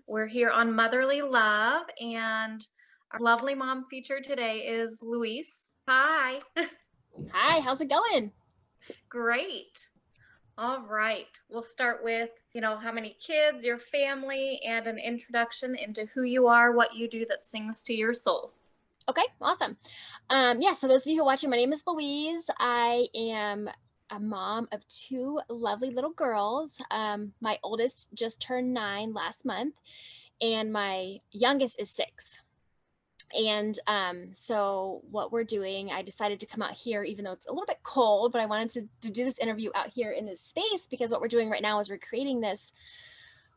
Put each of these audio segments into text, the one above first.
We're here on Motherly Love, and our lovely mom featured today is Louise. Hi. Hi, how's it going? Great. All right. We'll start with, how many kids, your family, and an introduction into who you are, what you do that sings to your soul. Okay, awesome. Yeah, so those of you who are watching, my name is Louise. I am a mom of two lovely little girls. My oldest just turned 9 last month, and my youngest is 6. And so what we're doing, I decided to come out here, even though it's a little bit cold, but I wanted to do this interview out here in this space because what we're doing right now is we're creating this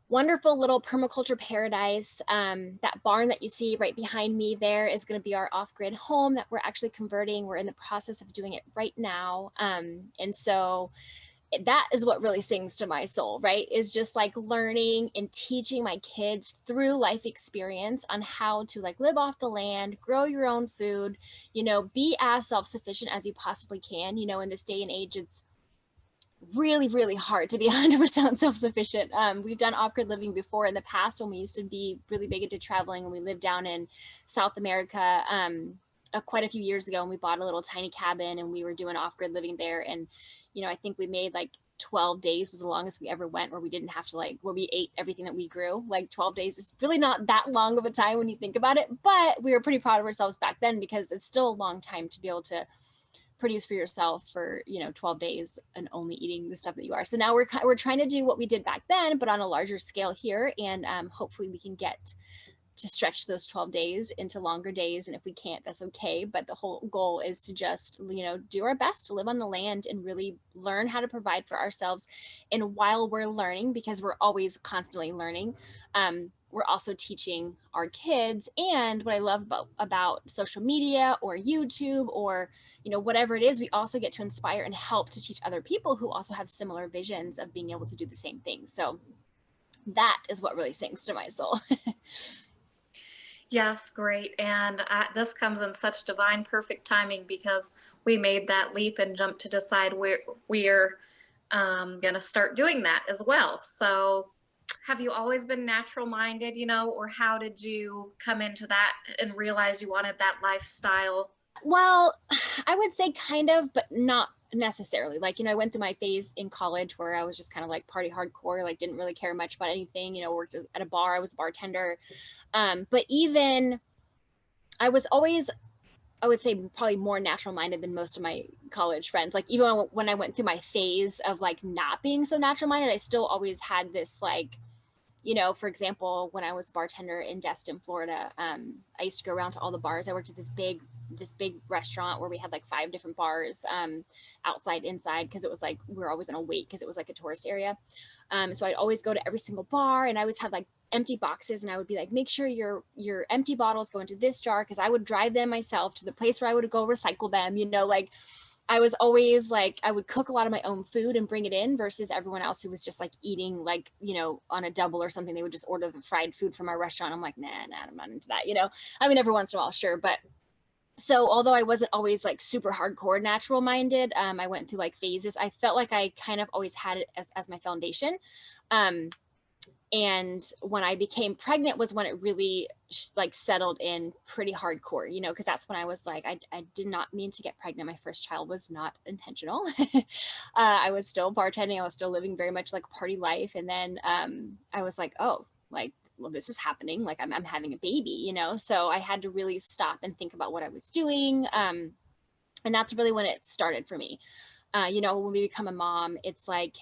wonderful little permaculture paradise. That barn that you see right behind me there is going to be our off-grid home that we're actually converting. We're in the process of doing it right now. And so that is what really sings to my soul, right? Is just like learning and teaching my kids through life experience on how to like live off the land, grow your own food, be as self-sufficient as you possibly can. In this day and age, it's really, really hard to be 100% self-sufficient. We've done off-grid living before in the past when we used to be really big into traveling, and we lived down in South America quite a few years ago, and we bought a little tiny cabin and we were doing off-grid living there. And I think we made like 12 days was the longest we ever went, where we didn't have to where we ate everything that we grew. Like 12 days is really not that long of a time when you think about it, but we were pretty proud of ourselves back then because it's still a long time to be able to produce for yourself for 12 days and only eating the stuff that you are. So now we're trying to do what we did back then, but on a larger scale here, and hopefully we can get to stretch those 12 days into longer days. And if we can't, that's okay. But the whole goal is to just do our best to live on the land and really learn how to provide for ourselves. And while we're learning, because we're always constantly learning, we're also teaching our kids. And what I love about social media or YouTube or whatever it is, we also get to inspire and help to teach other people who also have similar visions of being able to do the same thing. So that is what really sings to my soul. Yes, great. And this comes in such divine, perfect timing because we made that leap and jump to decide we're going to start doing that as well. So, have you always been natural minded, or how did you come into that and realize you wanted that lifestyle? Well, I would say kind of, but not necessarily. I went through my phase in college where I was just kind of like party hardcore, like didn't really care much about anything, worked at a bar, I was a bartender. But even I was always, I would say, probably more natural minded than most of my college friends. Like even when I went through my phase of like not being so natural minded, I still always had this for example, when I was a bartender in Destin, Florida, I used to go around to all the bars. I worked at this big restaurant where we had like 5 different bars, outside, inside, because it was like we were always on a wait because it was like a tourist area. So I'd always go to every single bar, and I always had like empty boxes, and I would be like, make sure your empty bottles go into this jar, because I would drive them myself to the place where I would go recycle them. I was always like, I would cook a lot of my own food and bring it in versus everyone else who was just like eating like, on a double or something. They would just order the fried food from our restaurant. I'm like, nah, I'm not into that. I mean, every once in a while, sure. But so although I wasn't always like super hardcore natural minded, I went through like phases. I felt like I kind of always had it as my foundation. And when I became pregnant was when it really like settled in pretty hardcore, because that's when I was like, I did not mean to get pregnant. My first child was not intentional. I was still bartending. I was still living very much like a party life. And then I was like, oh, like, well, this is happening. Like I'm having a baby, so I had to really stop and think about what I was doing. And that's really when it started for me. When we become a mom, it's like,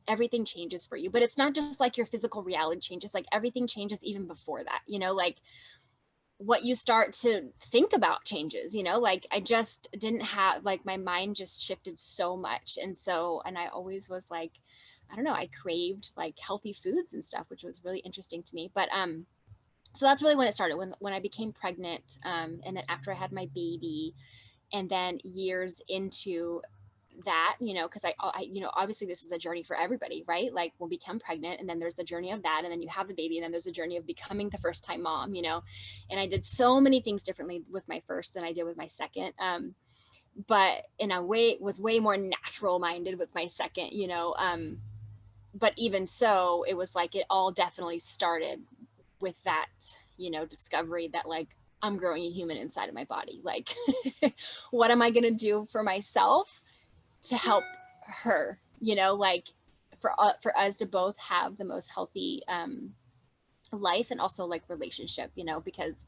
everything changes for you, but it's not just like your physical reality changes, like everything changes even before that, like what you start to think about changes, like I just didn't have, like my mind just shifted so much. And I always was like, I don't know, I craved like healthy foods and stuff, which was really interesting to me. But so that's really when it started, when I became pregnant, and then after I had my baby, and then years into that, because obviously this is a journey for everybody, right? Like we'll become pregnant, and then there's the journey of that, and then you have the baby, and then there's a journey of becoming the first time mom, and I did so many things differently with my first than I did with my second. But in a way was way more natural minded with my second, but even so, it was like, it all definitely started with that, you know, discovery that like, I'm growing a human inside of my body. Like, what am I going to do for myself to help her, you know, like for us to both have the most healthy life and also like relationship, you know, because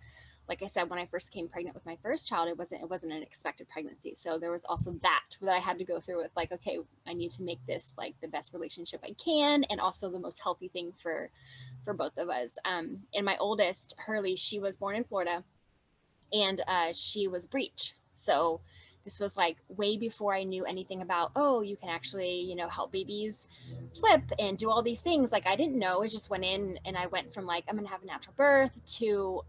like I said, when I first came pregnant with my first child, it wasn't an expected pregnancy. So there was also that I had to go through with, like, okay, I need to make this like the best relationship I can, and also the most healthy thing for both of us. And my oldest, Hurley, she was born in Florida, and she was breech. So this was like way before I knew anything about, oh, you can actually, you know, help babies flip and do all these things. Like, I didn't know. It just went in, and I went from like, I'm gonna have a natural birth to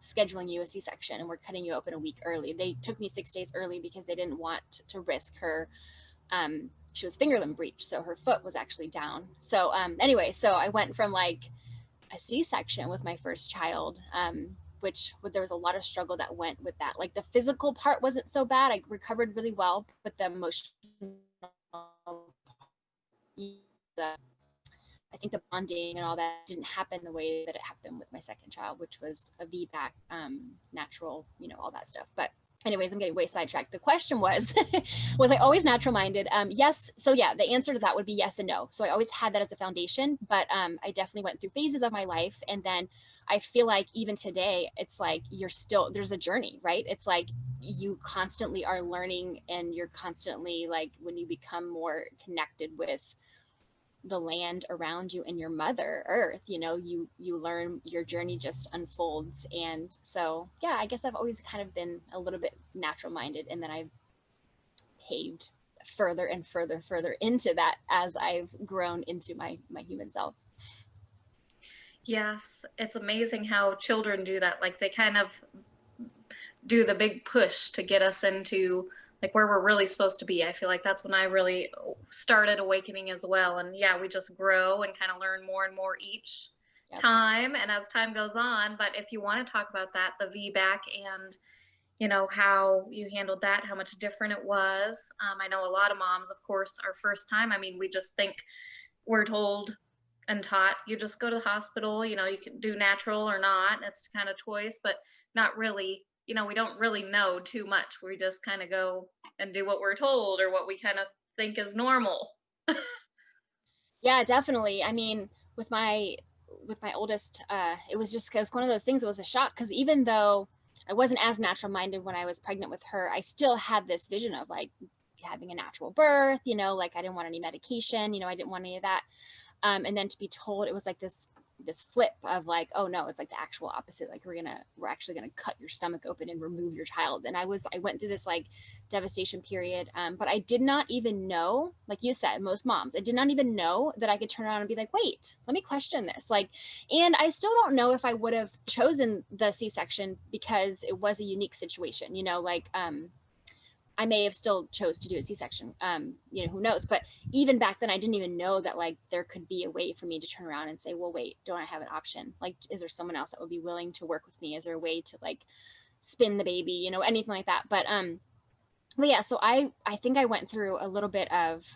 scheduling you a C-section, and we're cutting you open a week early. They took me 6 days early because they didn't want to risk her. She was finger limb breech, so her foot was actually down. So anyway, so I went from like a C-section with my first child, which there was a lot of struggle that went with that. Like, the physical part wasn't so bad. I recovered really well, but the emotional, the, I think the bonding and all that didn't happen the way that it happened with my second child, which was a VBAC, natural, you know, all that stuff. But anyways, I'm getting way sidetracked. The question was, was I always natural minded? Yes. So yeah, the answer to that would be yes and no. So I always had that as a foundation, but I definitely went through phases of my life. And then I feel like even today, it's like there's a journey, right? It's like you constantly are learning, and you're constantly like, when you become more connected with the land around you and your mother earth, you know, you learn, your journey just unfolds. And so yeah, I guess I've always kind of been a little bit natural minded, and then I've paved further and further into that as I've grown into my human self. Yes, it's amazing how children do that. Like they kind of do the big push to get us into like where we're really supposed to be. I feel like that's when I really started awakening as well. And yeah, we just grow and kind of learn more and more each Yep. time and as time goes on. But if you want to talk about that, the VBAC and you know how you handled that, how much different it was. I know a lot of moms, of course, our first time, I mean, we just think we're told and taught you just go to the hospital, you know, you can do natural or not, it's kind of choice, but not really, you know, we don't really know too much, we just kind of go and do what we're told or what we kind of think is normal. Yeah, definitely. I mean, with my oldest, it was just because one of those things. It was a shock because even though I wasn't as natural minded when I was pregnant with her, I still had this vision of like having a natural birth. You know, like I didn't want any medication. You know, I didn't want any of that. And then to be told, it was like this flip of like, oh no, it's like the actual opposite. Like we're actually gonna cut your stomach open and remove your child. And I went through this like devastation period. But I did not even know, like you said, most moms, I did not even know that I could turn around and be like, wait, let me question this. Like, and I still don't know if I would have chosen the C-section because it was a unique situation, you know, like I may have still chose to do a C-section. You know, who knows? But even back then, I didn't even know that like there could be a way for me to turn around and say, well, wait, don't I have an option? Like, is there someone else that would be willing to work with me? Is there a way to like spin the baby? You know, anything like that. But yeah, so I think I went through a little bit of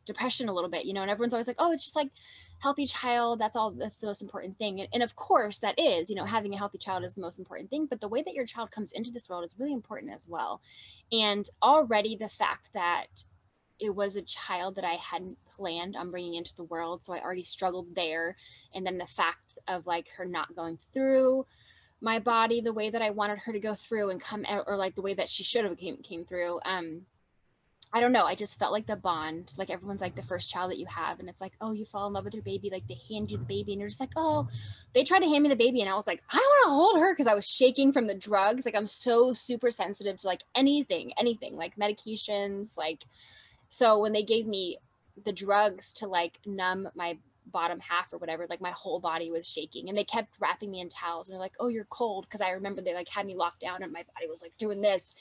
depression a little bit, you know, and everyone's always like, oh, it's just like healthy child. That's the most important thing. And of course that is, you know, having a healthy child is the most important thing, but the way that your child comes into this world is really important as well. And already the fact that it was a child that I hadn't planned on bringing into the world. So I already struggled there. And then the fact of like her not going through my body the way that I wanted her to go through and come out, or like the way that she should have came through. I don't know. I just felt like the bond, like everyone's like the first child that you have. And it's like, oh, you fall in love with your baby. Like they hand you the baby and you're just like, oh, they tried to hand me the baby. And I was like, I don't want to hold her because I was shaking from the drugs. Like I'm so super sensitive to like anything, like medications. Like, so when they gave me the drugs to like numb my bottom half or whatever, like my whole body was shaking, and they kept wrapping me in towels and they're like, oh, you're cold. Cause I remember they like had me locked down and my body was like doing this,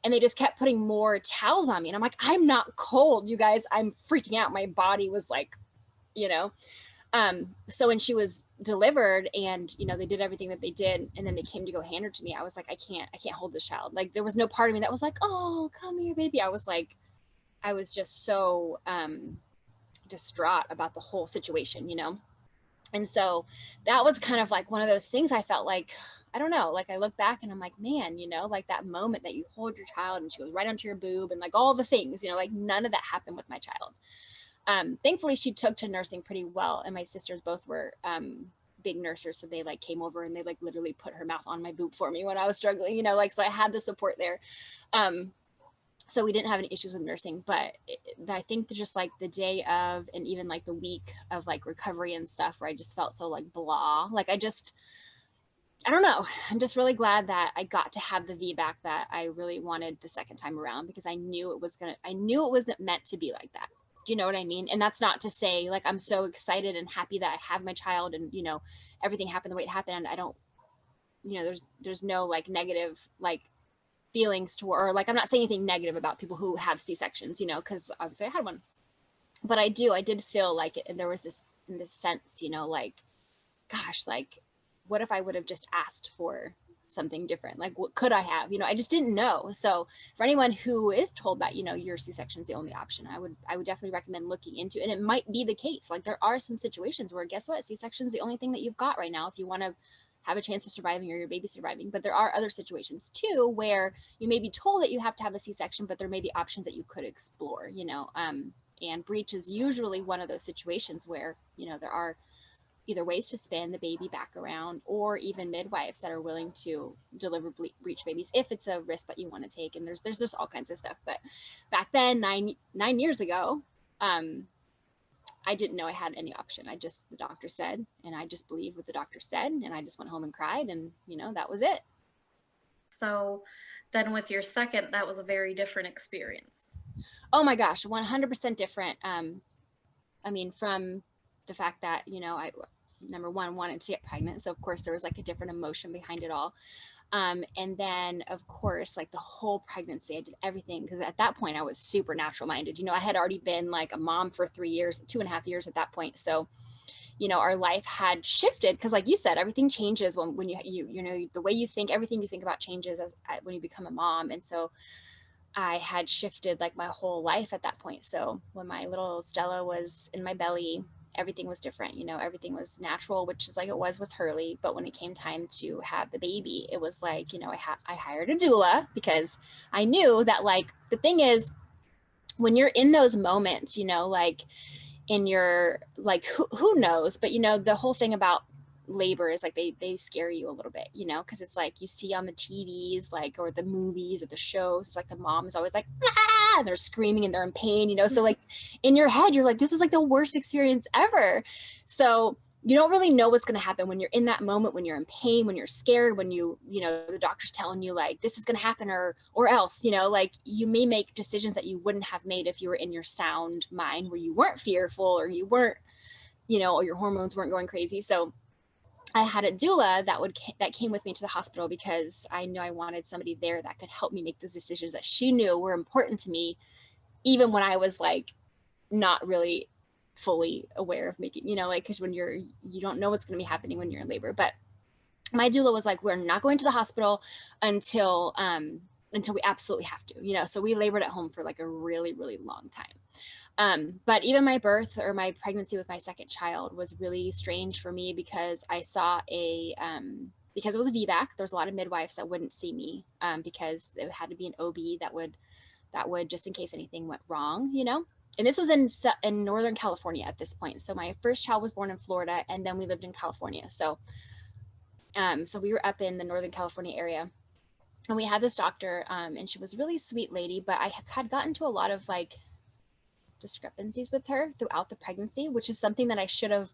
and they just kept putting more towels on me. And I'm like, I'm not cold, you guys. I'm freaking out. My body was like, you know. So when she was delivered and, you know, they did everything that they did, and then they came to go hand her to me, I was like, I can't hold this child. Like there was no part of me that was like, oh, come here, baby. I was like, I was just so distraught about the whole situation, you know? And so that was kind of like one of those things I felt like, I don't know, like I look back and I'm like, man, you know, like that moment that you hold your child and she goes right onto your boob and like all the things, you know, like none of that happened with my child. Thankfully she took to nursing pretty well. And my sisters both were, big nurses. So they like came over and they like literally put her mouth on my boob for me when I was struggling, you know, like, so I had the support there. Um, so we didn't have any issues with nursing, but I think just like the day of, and even like the week of like recovery and stuff where I just felt so like blah, like I don't know. I'm just really glad that I got to have the VBAC that I really wanted the second time around, because I knew it wasn't meant to be like that. Do you know what I mean? And that's not to say like I'm so excited and happy that I have my child and, you know, everything happened the way it happened. And I don't, you know, there's no like negative like feelings to, or like I'm not saying anything negative about people who have C-sections, you know, because obviously I had one. But I did feel like it, and there was this in this sense, you know, like, gosh, like what if I would have just asked for something different? Like what could I have? You know, I just didn't know. So for anyone who is told that, you know, your C-section is the only option, I would definitely recommend looking into it. And it might be the case. Like there are some situations where guess what? C-section is the only thing that you've got right now if you want to have a chance of surviving or your baby surviving. But there are other situations too where you may be told that you have to have a C-section, but there may be options that you could explore, you know. And breech is usually one of those situations where, you know, there are either ways to spin the baby back around, or even midwives that are willing to deliver breech babies if it's a risk that you want to take. And there's just all kinds of stuff. But back then, nine years ago, I didn't know I had any option. The doctor said, and I just believed what the doctor said, and I just went home and cried, and you know, that was it. So then with your second, that was a very different experience. Oh my gosh, 100% different. I mean, from the fact that, you know, I, number one, wanted to get pregnant. So of course there was like a different emotion behind it all. And then of course, like the whole pregnancy, I did everything. Cause at that point I was super natural minded. You know, I had already been like a mom for 3 years, 2.5 years at that point. So, you know, our life had shifted. Cause like you said, everything changes when you know, the way you think, everything you think about changes when you become a mom. And so I had shifted like my whole life at that point. So when my little Stella was in my belly, everything was different. You know, everything was natural, which is like it was with Hurley. But when it came time to have the baby, it was like, you know, I hired a doula because I knew that like the thing is when you're in those moments, you know, like in your like who knows, but you know, the whole thing about labor is like they scare you a little bit, you know, because it's like you see on the TVs like or the movies or the shows, like the mom is always like ah! And they're screaming and they're in pain, you know. So like in your head you're like, this is like the worst experience ever. So you don't really know what's going to happen when you're in that moment, when you're in pain, when you're scared, when you know the doctor's telling you like this is going to happen or else, you know, like you may make decisions that you wouldn't have made if you were in your sound mind where you weren't fearful or you weren't, you know, or your hormones weren't going crazy. So I had a doula that came with me to the hospital because I knew I wanted somebody there that could help me make those decisions that she knew were important to me, even when I was like not really fully aware of making, you know, like because when you don't know what's going to be happening when you're in labor. But my doula was like, we're not going to the hospital until we absolutely have to, you know. So we labored at home for like a really, really long time. But even my birth or my pregnancy with my second child was really strange for me because I saw because it was a VBAC, there's a lot of midwives that wouldn't see me because it had to be an OB that would just in case anything went wrong, you know. And this was in Northern California at this point. So my first child was born in Florida, and then we lived in California. So we were up in the Northern California area, and we had this doctor, and she was a really sweet lady, but I had gotten to a lot of like discrepancies with her throughout the pregnancy, which is something that I should have,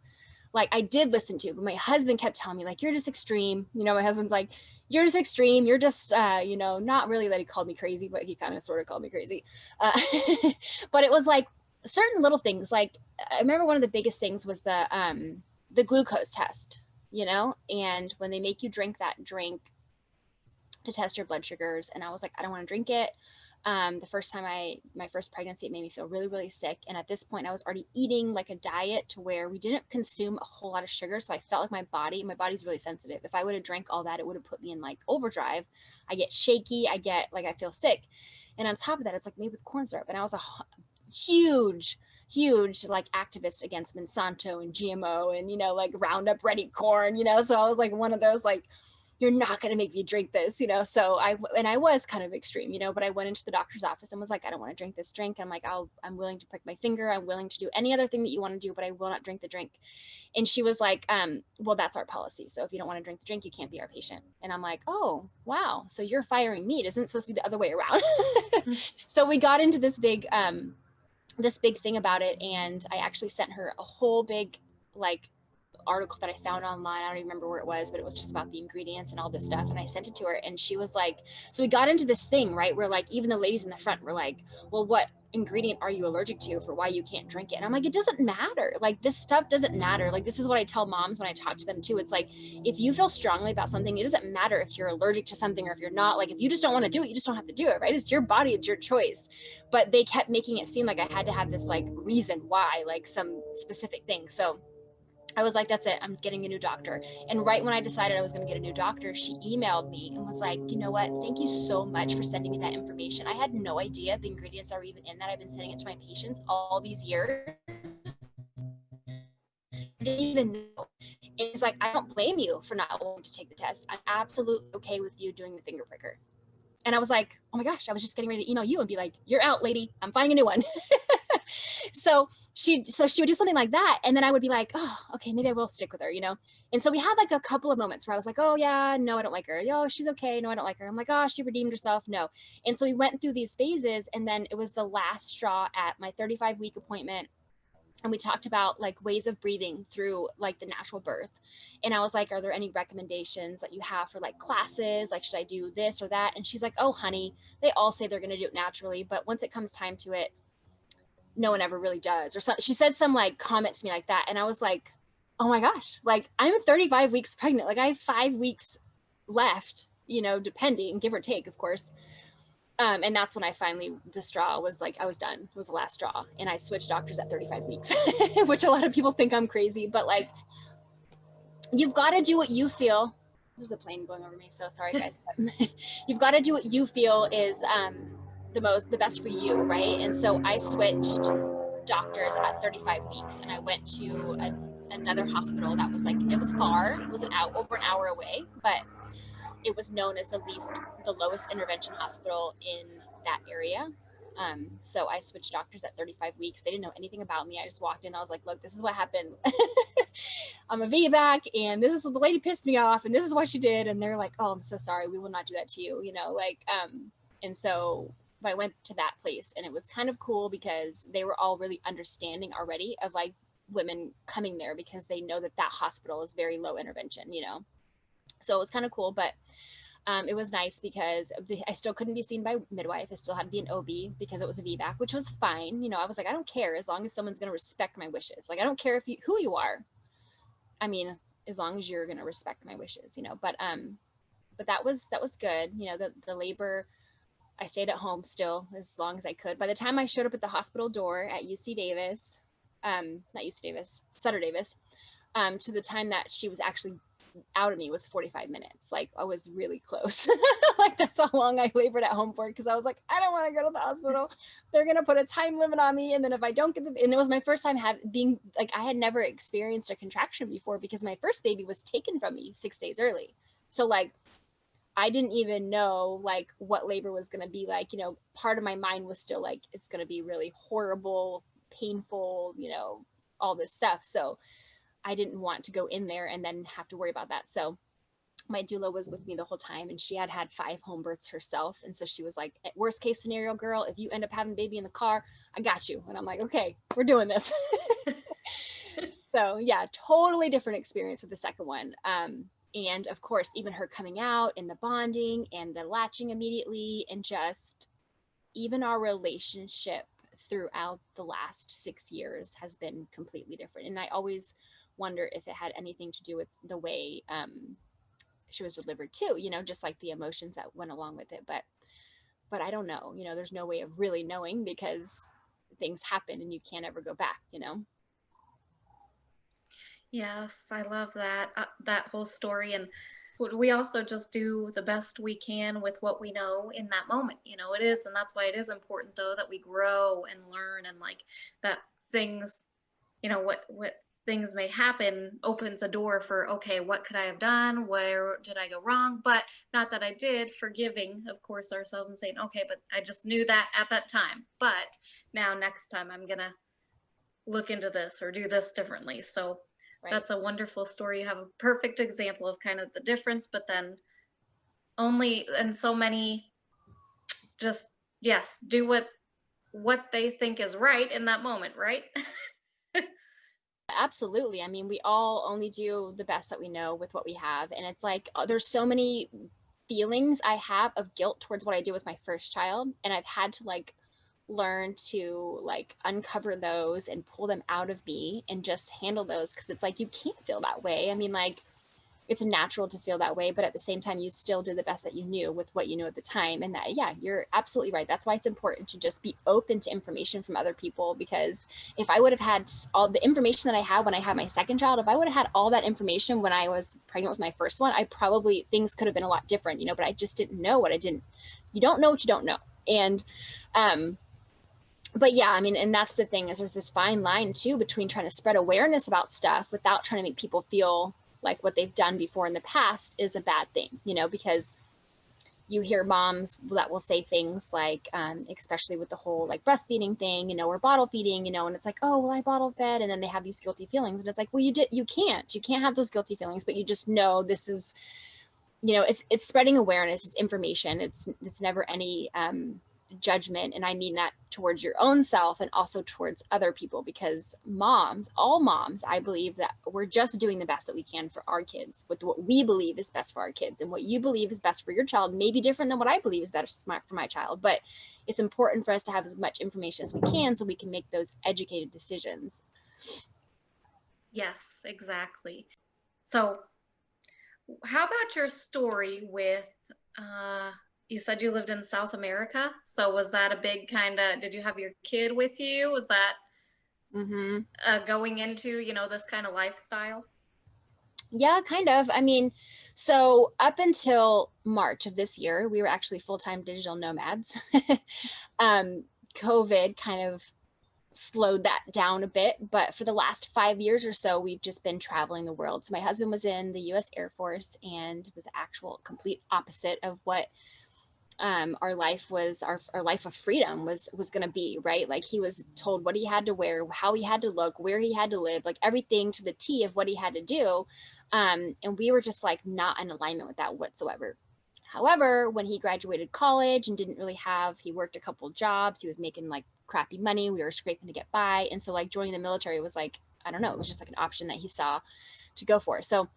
like, I did listen to, but my husband kept telling me like, you're just extreme. You know, my husband's like, you're just extreme. You're just, you know, not really that he called me crazy, but he kind of sort of called me crazy. But it was like certain little things. Like I remember one of the biggest things was the glucose test, you know, and when they make you drink that drink to test your blood sugars. And I was like, I don't want to drink it. The first time my first pregnancy, it made me feel really, really sick. And at this point I was already eating like a diet to where we didn't consume a whole lot of sugar. So I felt like my body's really sensitive. If I would have drank all that, it would have put me in like overdrive. I get shaky. I feel sick. And on top of that, it's like made with corn syrup. And I was a huge, huge like activist against Monsanto and GMO and, you know, like Roundup Ready corn, you know, so I was like one of those like, you're not going to make me drink this, you know? So I was kind of extreme, you know, but I went into the doctor's office and was like, I don't want to drink this drink. I'm like, I'm willing to prick my finger. I'm willing to do any other thing that you want to do, but I will not drink the drink. And she was like, well, that's our policy. So if you don't want to drink the drink, you can't be our patient. And I'm like, oh, wow. So you're firing me. It isn't supposed to be the other way around. So we got into this big thing about it. And I actually sent her a whole big, like, article that I found online. I don't even remember where it was, but it was just about the ingredients and all this stuff. And I sent it to her and she was like, so we got into this thing, right? Where like, even the ladies in the front were like, well, what ingredient are you allergic to for why you can't drink it? And I'm like, it doesn't matter. Like this stuff doesn't matter. Like, this is what I tell moms when I talk to them too. It's like, if you feel strongly about something, it doesn't matter if you're allergic to something or if you're not. Like, if you just don't want to do it, you just don't have to do it, right? It's your body, it's your choice. But they kept making it seem like I had to have this like reason why, like some specific thing. So I was like, that's it. I'm getting a new doctor. And right when I decided I was going to get a new doctor, she emailed me and was like, you know what? Thank you so much for sending me that information. I had no idea the ingredients are even in that. I've been sending it to my patients all these years. I didn't even know. It's like, I don't blame you for not wanting to take the test. I'm absolutely okay with you doing the finger pricker. And I was like, oh my gosh, I was just getting ready to email you and be like, you're out, lady. I'm finding a new one. So she would do something like that. And then I would be like, oh, okay, maybe I will stick with her, you know? And so we had like a couple of moments where I was like, oh yeah, no, I don't like her. Yo, she's okay. No, I don't like her. I'm like, oh, she redeemed herself. No. And so we went through these phases. And then it was the last straw at my 35-week appointment. And we talked about like ways of breathing through like the natural birth. And I was like, are there any recommendations that you have for like classes? Like, should I do this or that? And she's like, oh, honey, they all say they're going to do it naturally. But once it comes time to it, no one ever really does. Or something. She said some like comment to me like that. And I was like, oh my gosh, like I'm 35 weeks pregnant. Like I have 5 weeks left, you know, depending, give or take, of course. And that's when I finally, the straw was like, I was done. It was the last straw. And I switched doctors at 35 weeks, which a lot of people think I'm crazy, but like, you've got to do what you feel. There's a plane going over me. So sorry guys. You've got to do what you feel is the best for you. Right. And so I switched doctors at 35 weeks and I went to another hospital that was like, it was far, it was over an hour away, but it was known as the lowest intervention hospital in that area. So I switched doctors at 35 weeks. They didn't know anything about me. I just walked in. I was like, look, this is what happened. I'm a VBAC and this is the lady pissed me off and this is what she did. And they're like, oh, I'm so sorry. We will not do that to you. You know, like, and so, but I went to that place and it was kind of cool because they were all really understanding already of like women coming there because they know that hospital is very low intervention, you know? So it was kind of cool, but it was nice because I still couldn't be seen by midwife. I still had to be an OB because it was a VBAC, which was fine. You know, I was like, I don't care as long as someone's going to respect my wishes. Like, I don't care who you are. I mean, as long as you're going to respect my wishes, you know, but that was good. You know, the labor, I stayed at home still as long as I could. By the time I showed up at the hospital door at UC Davis, not UC Davis, Sutter Davis, to the time that she was actually out of me was 45 minutes. Like I was really close. Like that's how long I labored at home for because I was like, I don't want to go to the hospital. They're going to put a time limit on me. And then if I don't get and it was my first time being like, I had never experienced a contraction before because my first baby was taken from me 6 days early. So like, I didn't even know like what labor was going to be like, you know, part of my mind was still like, it's going to be really horrible, painful, you know, all this stuff. So I didn't want to go in there and then have to worry about that. So my doula was with me the whole time and she had 5 home births herself. And so she was like, worst case scenario, girl, if you end up having a baby in the car, I got you. And I'm like, okay, we're doing this. So yeah, totally different experience with the second one. And of course, even her coming out and the bonding and the latching immediately and just even our relationship throughout the last 6 years has been completely different. And I always wonder if it had anything to do with the way she was delivered too, you know, just like the emotions that went along with it. But I don't know, you know, there's no way of really knowing because things happen and you can't ever go back, you know? Yes, I love that whole story. And we also just do the best we can with what we know in that moment. You know, it is, and that's why it is important though that we grow and learn and like that things, what things may happen opens a door for, okay, what could I have done? Where did I go wrong? But not that I did, forgiving, of course, ourselves and saying, okay, but I just knew that at that time. But now next time I'm gonna look into this or do this differently. So Right. that's a wonderful story. You have a perfect example of kind of the difference, but then only and so many just yes, do what they think is right in that moment, right? Absolutely. I mean, we all only do the best that we know with what we have. And it's like, there's so many feelings I have of guilt towards what I did with my first child. And I've had to like learn to like uncover those and pull them out of me and just handle those. Cause it's like, you can't feel that way. I mean, like, it's natural to feel that way, but at the same time you still did the best that you knew with what you knew at the time. And that, yeah, you're absolutely right. That's why it's important to just be open to information from other people, because if I would have had all the information that I had when I had my second child, if I would have had all that information when I was pregnant with my first one, I probably, things could have been a lot different, but I just didn't know what I didn't. You don't know what you don't know. And but yeah, I mean, and that's the thing, is there's this fine line too between trying to spread awareness about stuff without trying to make people feel like what they've done before in the past is a bad thing, because you hear moms that will say things like, especially with the whole like breastfeeding thing, or bottle feeding, and it's like, oh, well, I bottle fed. And then they have these guilty feelings. And it's like, well, you can't have those guilty feelings, but you just know this is, it's spreading awareness, it's information. It's never any, judgment. And I mean that towards your own self and also towards other people, because all moms, I believe that we're just doing the best that we can for our kids with what we believe is best for our kids. And what you believe is best for your child may be different than what I believe is best for my child. But it's important for us to have as much information as we can so we can make those educated decisions. Yes, exactly. So how about your story with you said you lived in South America. So was that a big kind of, did you have your kid with you? Was that Mm-hmm. going into, this kind of lifestyle? Yeah, kind of. I mean, so up until March of this year, we were actually full-time digital nomads. um, COVID kind of slowed that down a bit, but for the last 5 years or so, we've just been traveling the world. So my husband was in the US Air Force, and it was the actual complete opposite of what our life was, our life of freedom was going to be, right? Like, he was told what he had to wear, how he had to look, where he had to live, like everything to the T of what he had to do. And we were just like not in alignment with that whatsoever. However, when he graduated college and didn't really have, he worked a couple jobs, he was making like crappy money, we were scraping to get by. And so like joining the military was like, I don't know, it was just like an option that he saw to go for. So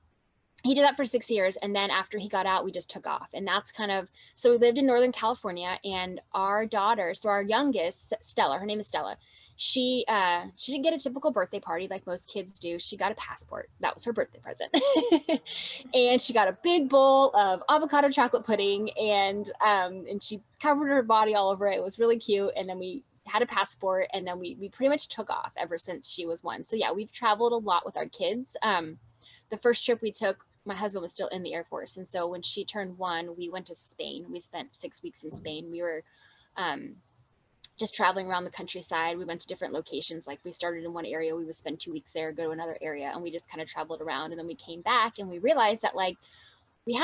he did that for 6 years. And then after he got out, we just took off. And that's kind of, so we lived in Northern California, and our daughter, so our youngest, Stella, her name is Stella. She didn't get a typical birthday party like most kids do. She got a passport. That was her birthday present. And she got a big bowl of avocado chocolate pudding, and she covered her body all over it. It was really cute. And then we had a passport, and then we pretty much took off ever since she was one. So yeah, we've traveled a lot with our kids. The first trip we took, my husband was still in the Air Force. And so when she turned one, we went to Spain. We spent 6 weeks in Spain. We were just traveling around the countryside. We went to different locations. Like, we started in one area, we would spend 2 weeks there, go to another area, and we just kind of traveled around. And then we came back and we realized that like we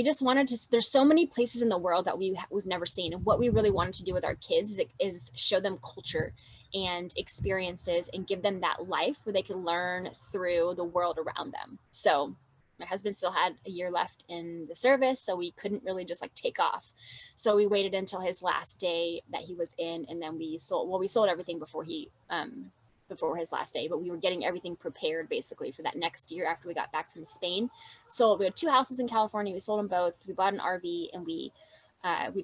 just wanted to, there's so many places in the world that we've never seen. And what we really wanted to do with our kids is show them culture and experiences and give them that life where they can learn through the world around them. So my husband still had a year left in the service, so we couldn't really just like take off. So we waited until his last day that he was in, and then we sold everything before his last day, but we were getting everything prepared basically for that next year after we got back from Spain. So we had 2 houses in California. We sold them both. We bought an RV, and we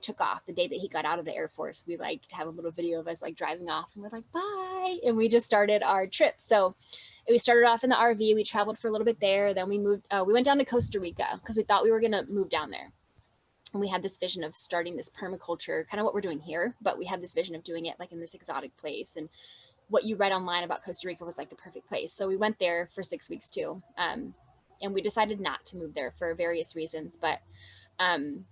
took off the day that he got out of the Air Force. We like have a little video of us like driving off, and we're like, bye. And we just started our trip. So we started off in the RV. We traveled for a little bit there. Then we went down to Costa Rica because we thought we were going to move down there. And we had this vision of starting this permaculture, kind of what we're doing here, but we had this vision of doing it like in this exotic place. And what you read online about Costa Rica was like the perfect place. So we went there for 6 weeks too. And we decided not to move there for various reasons, but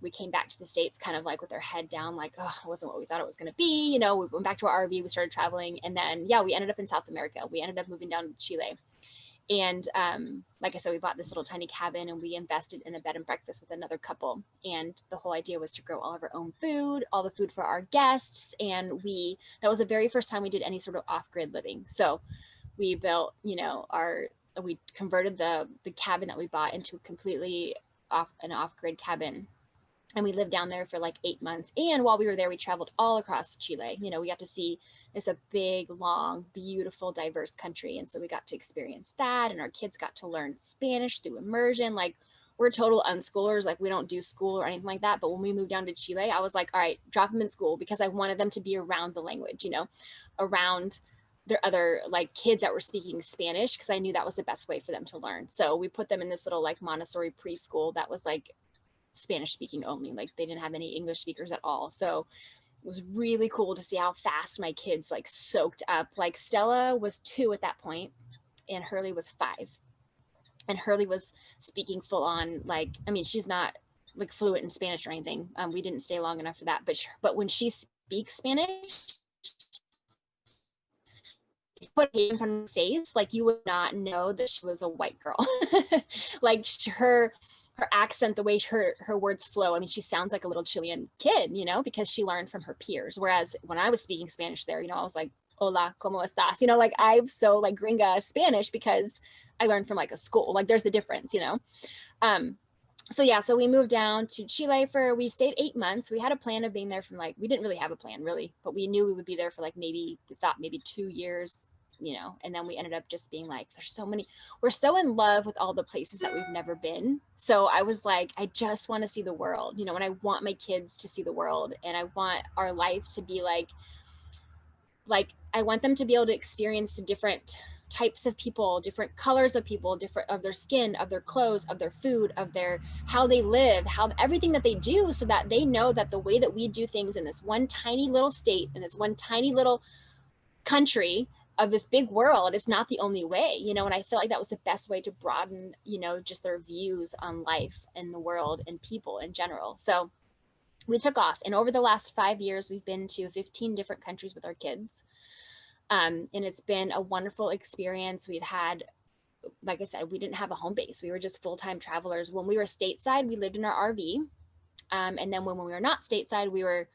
We came back to the States kind of like with our head down, like, oh, it wasn't what we thought it was going to be. You know, we went back to our RV, we started traveling, and then, yeah, we ended up in South America. We ended up moving down to Chile. And like I said, we bought this little tiny cabin and we invested in a bed and breakfast with another couple. And the whole idea was to grow all of our own food, all the food for our guests. And that was the very first time we did any sort of off-grid living. So we built, you know, we converted the cabin that we bought into a completely off-grid cabin. And we lived down there for like 8 months. And while we were there, we traveled all across Chile. You know, we got to see, it's a big, long, beautiful, diverse country. And so we got to experience that. And our kids got to learn Spanish through immersion. Like, we're total unschoolers. Like, we don't do school or anything like that. But when we moved down to Chile, I was like, all right, drop them in school, because I wanted them to be around the language, you know, around their other like kids that were speaking Spanish, because I knew that was the best way for them to learn. So we put them in this little like Montessori preschool that was like Spanish speaking only. Like, they didn't have any English speakers at all. So it was really cool to see how fast my kids like soaked up. Like, Stella was 2 at that point and Hurley was 5. And Hurley was speaking full on, like, I mean, she's not like fluent in Spanish or anything. We didn't stay long enough for that. But when she speaks Spanish, put it in front of her face, like, you would not know that she was a white girl. Like, her accent, the way her words flow. I mean, she sounds like a little Chilean kid, you know, because she learned from her peers. Whereas when I was speaking Spanish there, you know, I was like, hola, ¿cómo estás? You know, like, I'm so like gringa Spanish because I learned from like a school. Like, there's the difference, you know? So yeah, so we moved down to Chile we stayed 8 months. We had a plan of being there from like, we didn't really have a plan really, but we knew we would be there for like we thought maybe 2 years, you know, and then we ended up just being like, we're so in love with all the places that we've never been. So I was like, I just want to see the world, you know, and I want my kids to see the world, and I want our life to be like I want them to be able to experience the different types of people, different colors of people, different of their skin, of their clothes, of their food, of their how they live, how everything that they do, so that they know that the way that we do things in this one tiny little state, in this one tiny little country of this big world, is not the only way, you know. And I feel like that was the best way to broaden, you know, just their views on life and the world and people in general. So we took off, and over the last 5 years, we've been to 15 different countries with our kids. And it's been a wonderful experience. We've had, like I said, we didn't have a home base. We were just full-time travelers. When we were stateside, we lived in our RV. And then when we were not stateside, we were,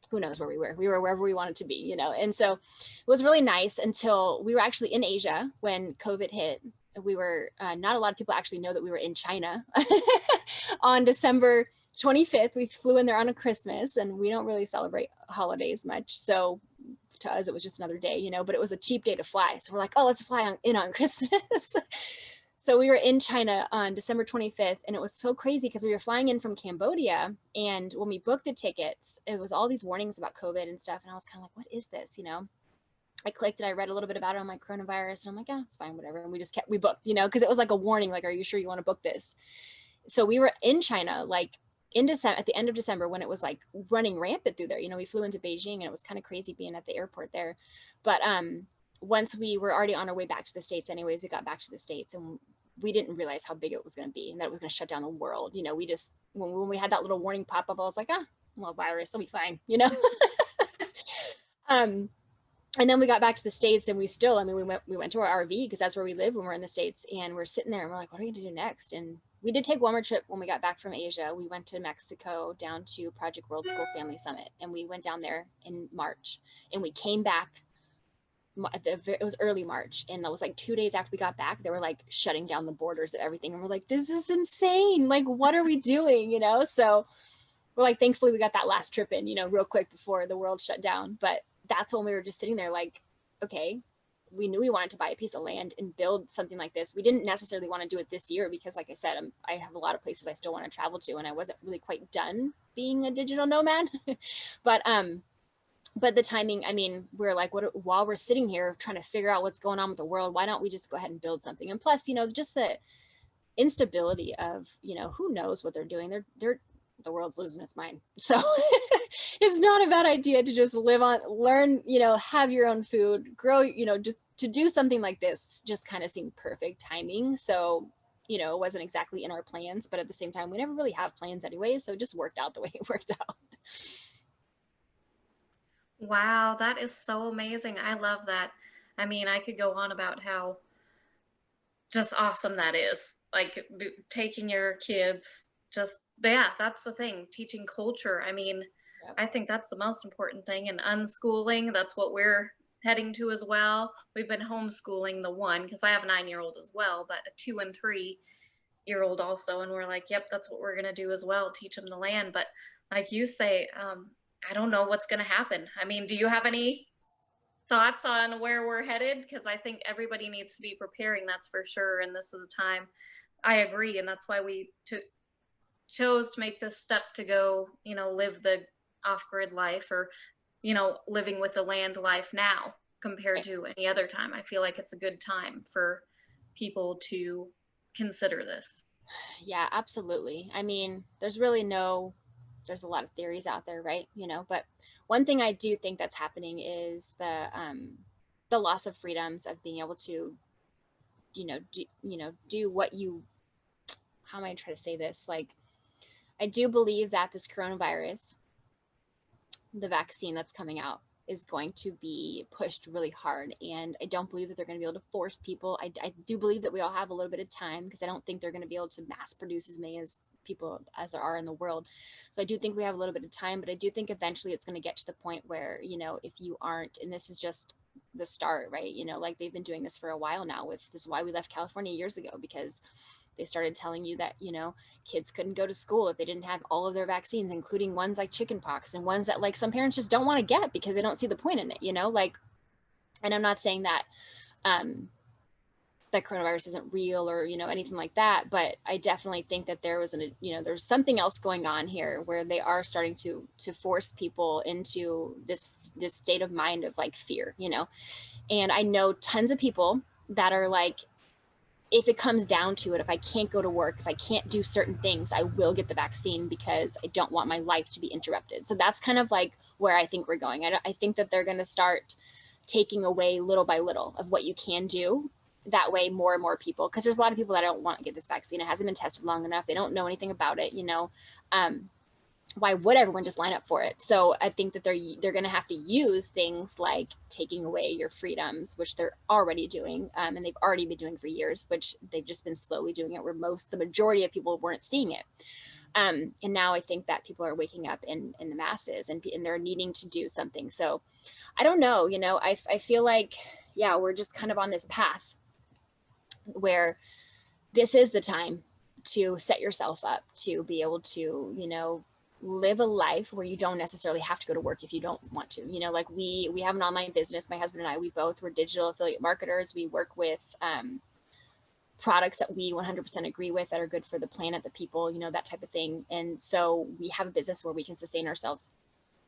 who knows where we were. We were wherever we wanted to be, you know. And so it was really nice until we were actually in Asia when COVID hit. We were, not a lot of people actually know that we were in China on December 25th. We flew in there on a Christmas, and we don't really celebrate holidays much. So to us, it was just another day, you know, but it was a cheap day to fly. So we're like, oh, let's fly on Christmas. So we were in China on December 25th, and it was so crazy because we were flying in from Cambodia. And when we booked the tickets, it was all these warnings about COVID and stuff. And I was kind of like, what is this? You know, I clicked and I read a little bit about it on my coronavirus, and I'm like, yeah, it's fine, whatever. And we booked, you know, because it was like a warning, like, are you sure you want to book this? So we were in China, like, in December, at the end of December, when it was like running rampant through there. You know, we flew into Beijing, and it was kind of crazy being at the airport there. But once we were already on our way back to the States anyways, we got back to the States, and we didn't realize how big it was going to be and that it was going to shut down the world. You know, we just, when we had that little warning pop up, I was like, well, virus, it'll be fine, you know? And then we got back to the States, and we still, I mean, we went to our RV because that's where we live when we're in the States, and we're sitting there and we're like, what are we going to do next? And we did take one more trip when we got back from Asia. We went to Mexico down to Project World School Family Summit, and we went down there in March, and we came back. It was early March, and that was like 2 days after we got back. They were like shutting down the borders of everything, and we're like, this is insane. Like, what are we doing? You know? So we're like, thankfully we got that last trip in, you know, real quick before the world shut down. But that's when we were just sitting there like, okay, we knew we wanted to buy a piece of land and build something like this. We didn't necessarily want to do it this year because, like I said, I have a lot of places I still want to travel to, and I wasn't really quite done being a digital nomad. But the timing, I mean, we're like, while we're sitting here trying to figure out what's going on with the world, why don't we just go ahead and build something? And plus, you know, just the instability of, you know, who knows what they're doing. The world's losing its mind. So it's not a bad idea to just learn, you know, have your own food, grow, you know, just to do something like this just kind of seemed perfect timing. So it wasn't exactly in our plans, but at the same time, we never really have plans anyway. So it just worked out the way it worked out. Wow, that is so amazing. I love that. I mean, I could go on about how just awesome that is. Like taking your kids, just, yeah, that's the thing, teaching culture. I mean, Yep. I think that's the most important thing. And unschooling, that's what we're heading to as well. We've been homeschooling the one because I have a 9-year-old as well, but a 2 and 3-year old also. And we're like, yep, that's what we're going to do as well, teach them the land. But like you say, I don't know what's going to happen. I mean, do you have any thoughts on where we're headed? Because I think everybody needs to be preparing, that's for sure. And this is the time. I agree. And that's why we chose to make this step to go, live the off grid life, or, living with the land life now compared Right. to any other time. I feel like it's a good time for people to consider this. Yeah, absolutely. I mean, there's a lot of theories out there, right? But one thing I do think that's happening is the loss of freedoms of being able to, do what you, how am I trying to say this? Like, I do believe that this coronavirus, the vaccine that's coming out, is going to be pushed really hard. And I don't believe that they're going to be able to force people. I do believe that we all have a little bit of time, because I don't think they're going to be able to mass produce as many as people as there are in the world. So I do think we have a little bit of time, but I do think eventually it's going to get to the point where, if you aren't, and this is just the start, right? Like they've been doing this for a while now. This is why we left California years ago, because they started telling you that, kids couldn't go to school if they didn't have all of their vaccines, including ones like chickenpox and ones that like some parents just don't want to get because they don't see the point in it, like, and I'm not saying that, that coronavirus isn't real or, anything like that. But I definitely think that there was there's something else going on here where they are starting to force people into this state of mind of like fear, and I know tons of people that are like, if it comes down to it, if I can't go to work, if I can't do certain things, I will get the vaccine because I don't want my life to be interrupted. So that's kind of like where I think we're going. I think that they're going to start taking away little by little of what you can do. That way, more and more people, because there's a lot of people that don't want to get this vaccine. It hasn't been tested long enough. They don't know anything about it, why would everyone just line up for it? So I think that they're going to have to use things like taking away your freedoms, which they're already doing, and they've already been doing for years, which they've just been slowly doing it where the majority of people weren't seeing it. And now I think that people are waking up in the masses, and they're needing to do something. So I don't know, I feel like, yeah, we're just kind of on this path where this is the time to set yourself up to be able to, live a life where you don't necessarily have to go to work if you don't want to. Like we have an online business. My husband and I, we both were digital affiliate marketers. We work with products that we 100% agree with, that are good for the planet, the people, that type of thing. And so we have a business where we can sustain ourselves.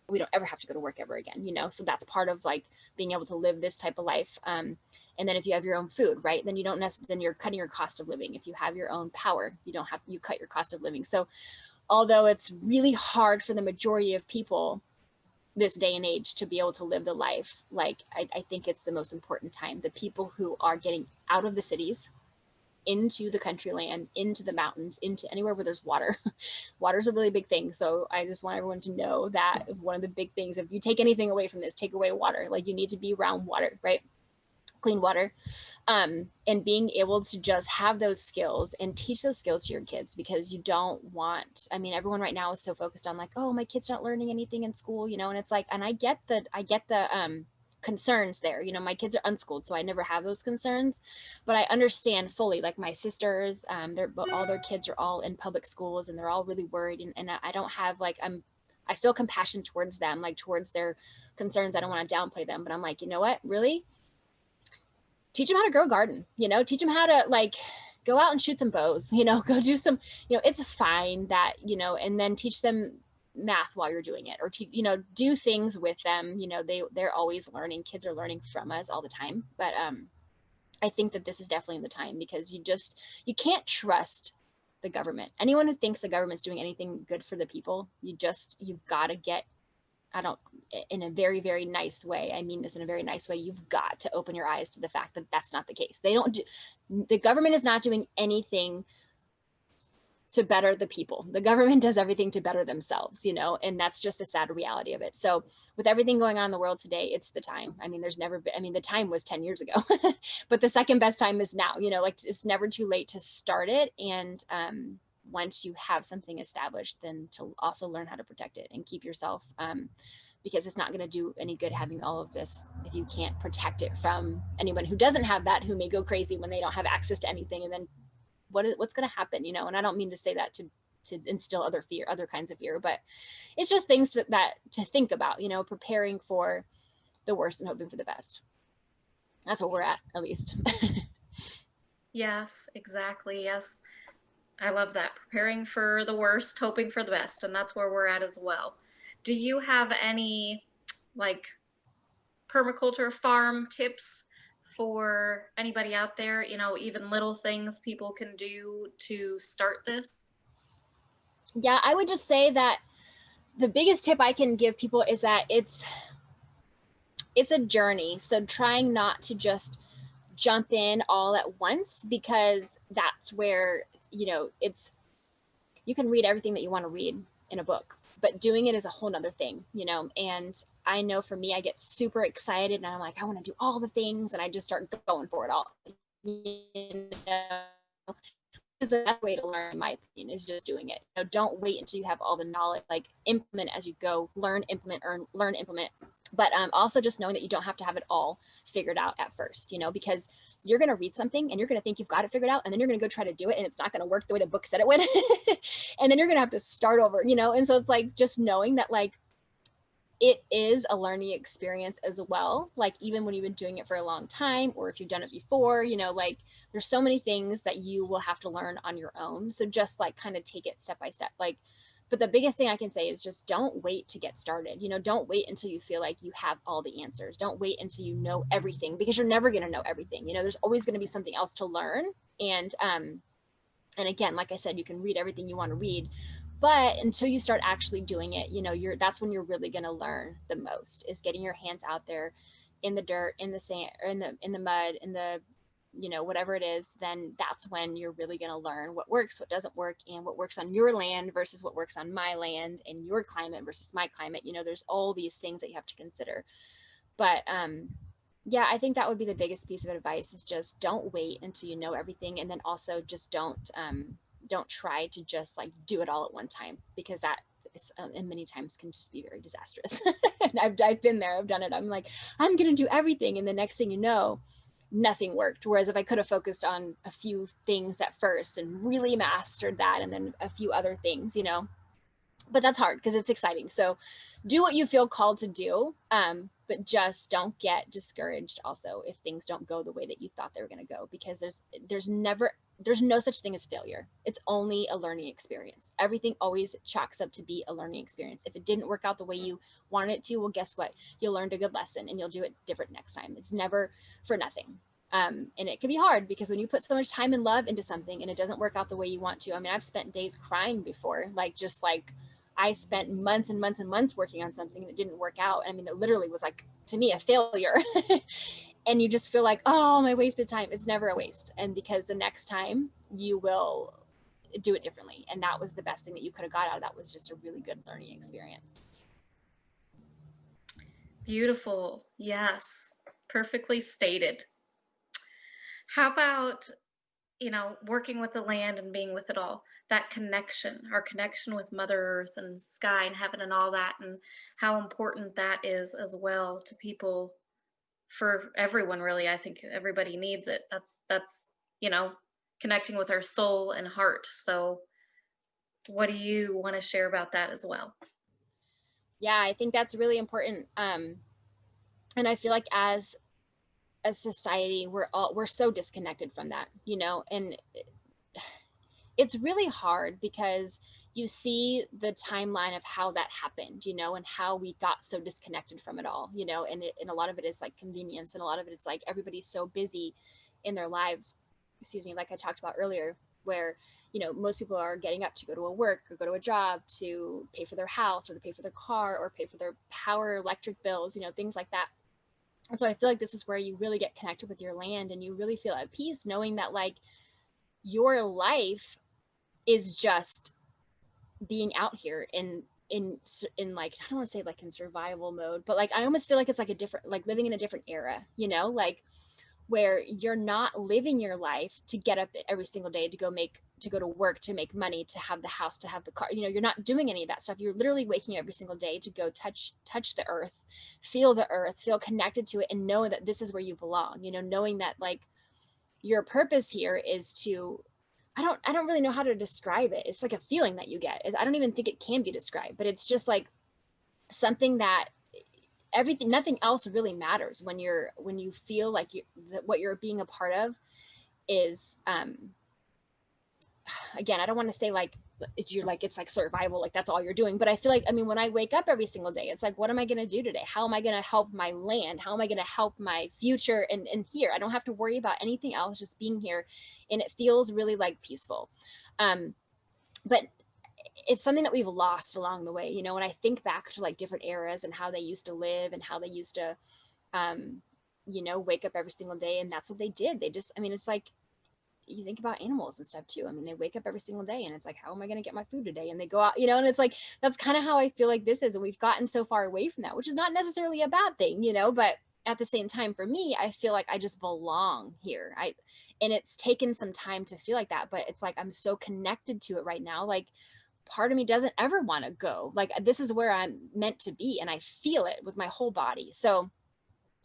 We don't ever have to go to work ever again, so that's part of like being able to live this type of life. And then if you have your own food, right, then then you're cutting your cost of living. If you have your own power, you cut your cost of living. So although it's really hard for the majority of people this day and age to be able to live the life, like I think it's the most important time. The people who are getting out of the cities into the country land, into the mountains, into anywhere where there's water. Water is a really big thing. So I just want everyone to know that one of the big things, if you take anything away from this, take away water. Like you need to be around water, right? Clean water, and being able to just have those skills and teach those skills to your kids, because you don't want, I mean, everyone right now is so focused on like, oh, my kid's not learning anything in school, and it's like, and I get the concerns there. My kids are unschooled, so I never have those concerns, but I understand fully. Like my sisters, all their kids are all in public schools, and they're all really worried, and I don't have like, I feel compassion towards them, like towards their concerns. I don't want to downplay them, but I'm like, you know what, really, teach them how to grow a garden, teach them how to like go out and shoot some bows, go do some, it's fine that, and then teach them math while you're doing it, or do things with them. They're always learning. Kids are learning from us all the time. But I think that this is definitely the time, because you can't trust the government. Anyone who thinks the government's doing anything good for the people, you've got to get I don't, in a very, very nice way, I mean this in a very nice way, you've got to open your eyes to the fact that that's not the case. They don't do, the government is not doing anything to better the people. The government does everything to better themselves, you know, and that's just a sad reality of it. So with everything going on in the world today, it's the time. I mean, there's never been, I mean, the time was 10 years ago, but the second best time is now, you know, like it's never too late to start it. And once you have something established, then to also learn how to protect it and keep yourself, because it's not going to do any good having all of this if you can't protect it from anyone who doesn't have that, who may go crazy when they don't have access to anything, and then what's going to happen, you know? And I don't mean to say that to instill other fear, other kinds of fear, but it's just things that to think about, you know, preparing for the worst and hoping for the best. That's what we're at least. Yes, exactly. Yes. I love that. Preparing for the worst, hoping for the best. And that's where we're at as well. Do you have any like permaculture farm tips for anybody out there? You know, even little things people can do to start this? Yeah, I would just say that the biggest tip I can give people is that it's a journey. So trying not to just jump in all at once, because that's where, you know, it's, you can read everything that you want to read in a book, but doing it is a whole nother thing, you know? And I know for me, I get super excited and I'm like, I want to do all the things. And I just start going for it all. You know, is the best way to learn, in my opinion, is just doing it. You know, don't wait until you have all the knowledge. Like, implement as you go, learn, implement, learn, implement. But also just knowing that you don't have to have it all figured out at first, you know, because you're going to read something and you're going to think you've got it figured out, and then you're going to go try to do it and it's not going to work the way the book said it would. And then you're going to have to start over, you know? And so it's like just knowing that, like, it is a learning experience as well. Like, even when you've been doing it for a long time, or if you've done it before, you know, like, there's so many things that you will have to learn on your own. So just like kind of take it step by step. Like, but the biggest thing I can say is just don't wait to get started. You know, don't wait until you feel like you have all the answers. Don't wait until you know everything, because you're never going to know everything. You know, there's always going to be something else to learn. And again, like I said, you can read everything you want to read, but until you start actually doing it, you know, that's when you're really going to learn the most, is getting your hands out there in the dirt, in the sand, or in the mud, in the, you know, whatever it is. Then that's when you're really going to learn what works, what doesn't work, and what works on your land versus what works on my land, and your climate versus my climate. You know, there's all these things that you have to consider. But yeah, I think that would be the biggest piece of advice, is just don't wait until you know everything. And then also just don't try to just like do it all at one time, because that is, and many times can just be very disastrous. And I've been there, I've done it. I'm like, I'm going to do everything. And the next thing you know, nothing worked. Whereas if I could have focused on a few things at first and really mastered that, and then a few other things, you know, but that's hard because it's exciting. So do what you feel called to do, but just don't get discouraged also if things don't go the way that you thought they were going to go, because there's no such thing as failure. It's only a learning experience. Everything always chalks up to be a learning experience. If it didn't work out the way you wanted it to, well, guess what? You learned a good lesson and you'll do it different next time. It's never for nothing. And it can be hard, because when you put so much time and love into something and it doesn't work out the way you want to, I mean, I've spent days crying before, like, just like, I spent months and months and months working on something that didn't work out. I mean, it literally was like, to me, a failure. And you just feel like, oh, my wasted time. It's never a waste. And because the next time you will do it differently. And that was the best thing that you could have got out of that, was just a really good learning experience. Beautiful. Yes. Perfectly stated. How about, you know, working with the land and being with it all, that connection, our connection with Mother Earth and sky and heaven and all that, and how important that is as well to people, for everyone really. I think everybody needs it. That's, you know, connecting with our soul and heart. So what do you want to share about that as well? Yeah, I think that's really important. And I feel like as a society, we're so disconnected from that, you know, and it's really hard because you see the timeline of how that happened, you know, and how we got so disconnected from it all, you know, and a lot of it is like convenience, and a lot of it it's like everybody's so busy in their lives, excuse me, like I talked about earlier, where most people are getting up to go to a work or go to a job to pay for their house or to pay for their car or pay for their power, electric bills, things like that. And so I feel like this is where you really get connected with your land and you really feel at peace knowing that like your life is just being out here in like, I don't want to say like in survival mode, but like I almost feel like it's like a different, like living in a different era, like where you're not living your life to get up every single day to go to work, to make money, to have the house, to have the car. You're not doing any of that stuff. You're literally waking up every single day to go touch the earth, feel connected to it, and know that this is where you belong. Knowing that like your purpose here is to, I don't really know how to describe it. It's like a feeling that you get. I don't even think it can be described, but it's just like something that nothing else really matters when you feel like that what you're being a part of is, again, I don't want to say like it's like survival, like that's all you're doing. But I feel like, when I wake up every single day, it's like, what am I going to do today? How am I going to help my land? How am I going to help my future? And here, I don't have to worry about anything else, just being here. And it feels really like peaceful. But it's something that we've lost along the way. When I think back to like different eras and how they used to live and how they used to, wake up every single day. And that's what they did. They just, it's like, you think about animals and stuff too. They wake up every single day and it's like, how am I going to get my food today? And they go out, and it's like, that's kind of how I feel like this is. And we've gotten so far away from that, which is not necessarily a bad thing, but at the same time, for me, I feel like I just belong here. And it's taken some time to feel like that, but it's like, I'm so connected to it right now. Like part of me doesn't ever want to go. Like this is where I'm meant to be. And I feel it with my whole body. So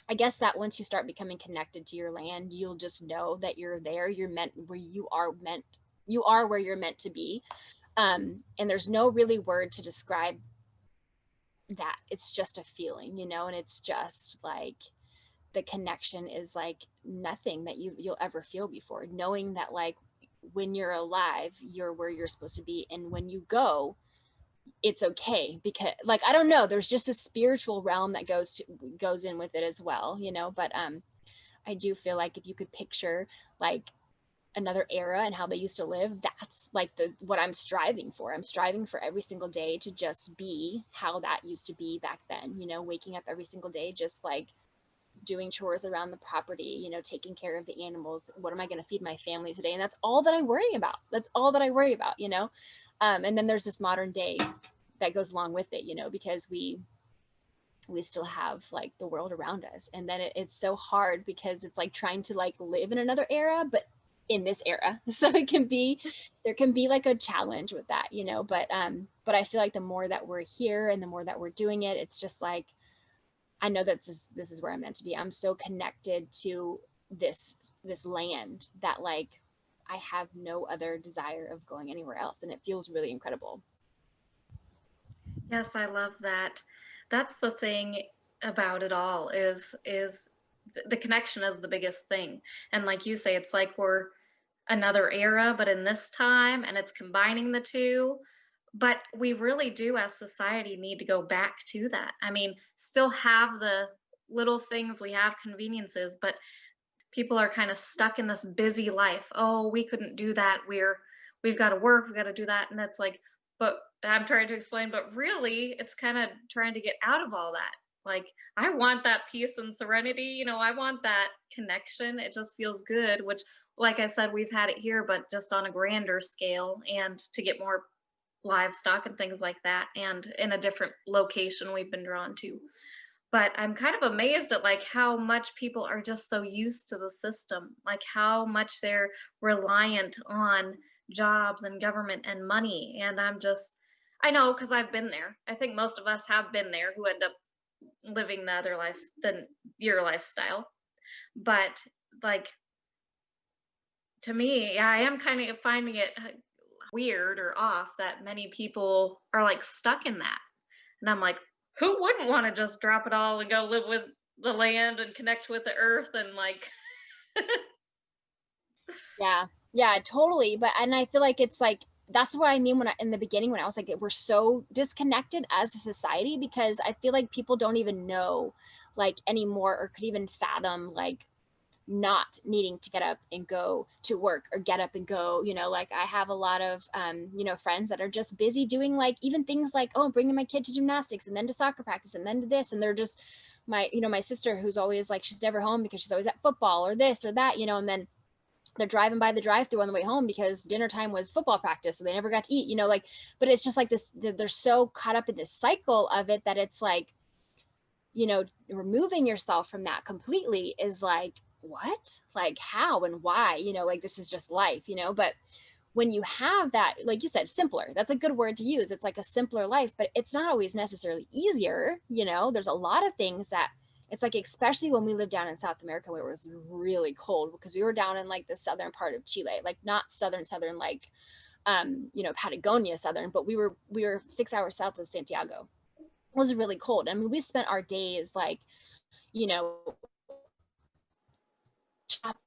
I guess that once you start becoming connected to your land, you'll just know that you're there. You're meant where you are where you're meant to be. And there's no really word to describe that. It's just a feeling, and it's just like the connection is like nothing that you'll ever feel before. Knowing that like when you're alive, you're where you're supposed to be. And when you go, it's okay, because like, I don't know, there's just a spiritual realm that goes in with it as well, but I do feel like if you could picture like another era and how they used to live, that's like what I'm striving for. I'm striving for every single day to just be how that used to be back then, waking up every single day, just like doing chores around the property, taking care of the animals. What am I going to feed my family today? And that's all that I worry about. And then there's this modern day that goes along with it, because we still have like the world around us. And then it's so hard because it's like trying to like live in another era, but in this era. So there can be like a challenge with that, but I feel like the more that we're here and the more that we're doing it, it's just like, I know that this is where I'm meant to be. I'm so connected to this land that like I have no other desire of going anywhere else. And it feels really incredible. Yes, I love that. That's the thing about it all is the connection is the biggest thing. And like you say, it's like we're another era, but in this time, and it's combining the two. But we really do, as society, need to go back to that. Still have the little things, we have conveniences, but people are kind of stuck in this busy life. Oh, we couldn't do that. We've got to work, we've got to do that. And that's like, but I'm trying to explain, but really it's kind of trying to get out of all that. Like, I want that peace and serenity, I want that connection. It just feels good, which, like I said, we've had it here, but just on a grander scale, and to get more livestock and things like that, and in a different location we've been drawn to. But I'm kind of amazed at like how much people are just so used to the system, like how much they're reliant on jobs and government and money. And I know, because I've been there. I think most of us have been there, who end up living the other life than your lifestyle. But like, to me, yeah, I am kind of finding it weird or off that many people are like stuck in that. And I'm like, who wouldn't want to just drop it all and go live with the land and connect with the earth and like Yeah, totally. And I feel like it's like, that's what I mean when in the beginning, when I was like, we're so disconnected as a society, because I feel like people don't even know like anymore, or could even fathom like not needing to get up and go to work or get up and go, like I have a lot of, friends that are just busy doing like even things like, oh, I'm bringing my kid to gymnastics and then to soccer practice and then to this. And they're just my sister who's always like, she's never home because she's always at football or this or that, and then they're driving by the drive-through on the way home because dinner time was football practice. So they never got to eat, like, but it's just like this, they're so caught up in this cycle of it that it's like, removing yourself from that completely is like, what? Like how and why? Like this is just life, but when you have that, like you said, simpler, that's a good word to use. It's like a simpler life, but it's not always necessarily easier. There's a lot of things that it's like, especially when we lived down in South America where it was really cold, because we were down in like the southern part of Chile, like not southern, like, Patagonia southern, but we were 6 hours south of Santiago. It was really cold. I mean, we spent our days like, you know, chopping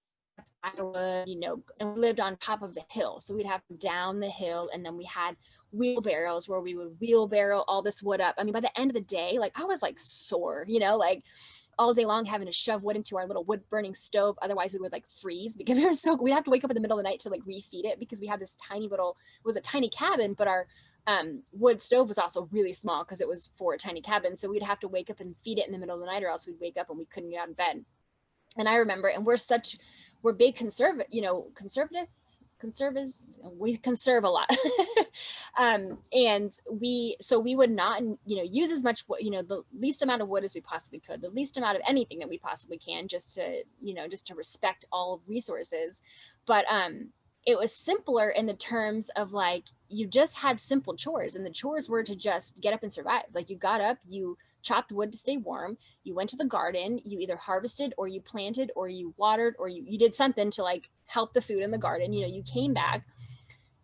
firewood, and we lived on top of the hill. So we'd have down the hill, and then we had wheelbarrows where we would wheelbarrow all this wood up. I mean, by the end of the day, like I was like sore, like all day long having to shove wood into our little wood burning stove. Otherwise we would like freeze because we'd have to wake up in the middle of the night to like refeed it, because we had this tiny little, it was a tiny cabin, but our wood stove was also really small because it was for a tiny cabin. So we'd have to wake up and feed it in the middle of the night, or else we'd wake up and we couldn't get out of bed. And I remember, and we're big conservative, conservatives, we conserve a lot. And we would not, use as much, the least amount of wood as we possibly could, the least amount of anything that we possibly can, just to respect all resources. But it was simpler in the terms of like, you just had simple chores, and the chores were to just get up and survive. Like you got up, you chopped wood to stay warm, you went to the garden, you either harvested or you planted or you watered or you did something to like help the food in the garden. You came back,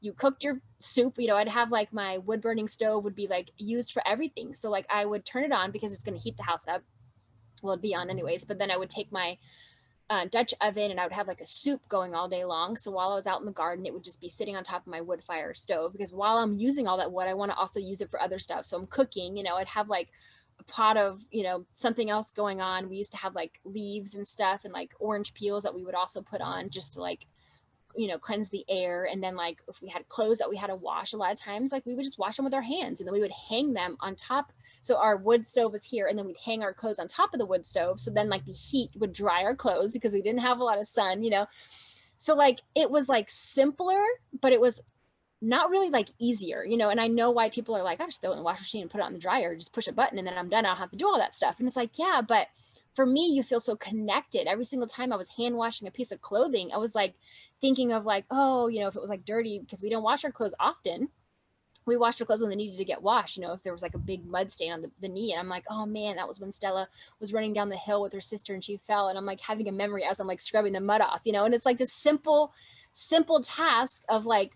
you cooked your soup. I'd have like my wood burning stove would be like used for everything. So like I would turn it on because it's going to heat the house up. Well, it'd be on anyways, but then I would take my Dutch oven and I would have like a soup going all day long. So while I was out in the garden, it would just be sitting on top of my wood fire stove, because while I'm using all that wood, I want to also use it for other stuff. So I'm cooking, I'd have like a pot of, something else going on. We used to have like leaves and stuff and like orange peels that we would also put on just to like, cleanse the air. And then like if we had clothes that we had to wash, a lot of times like we would just wash them with our hands, and then we would hang them on top. So our wood stove was here, and then we'd hang our clothes on top of the wood stove. So then like the heat would dry our clothes because we didn't have a lot of sun, So like it was like simpler, but it was not really like easier, and I know why people are like, I just throw it in the washing machine and put it on the dryer, just push a button and then I'm done. I don't have to do all that stuff. And it's like, yeah, but for me, you feel so connected. Every single time I was hand washing a piece of clothing, I was like thinking of like, oh, if it was like dirty, because we don't wash our clothes often. We washed our clothes when they needed to get washed, if there was like a big mud stain on the knee. And I'm like, oh man, that was when Stella was running down the hill with her sister and she fell. And I'm like having a memory as I'm like scrubbing the mud off, and it's like this simple task of like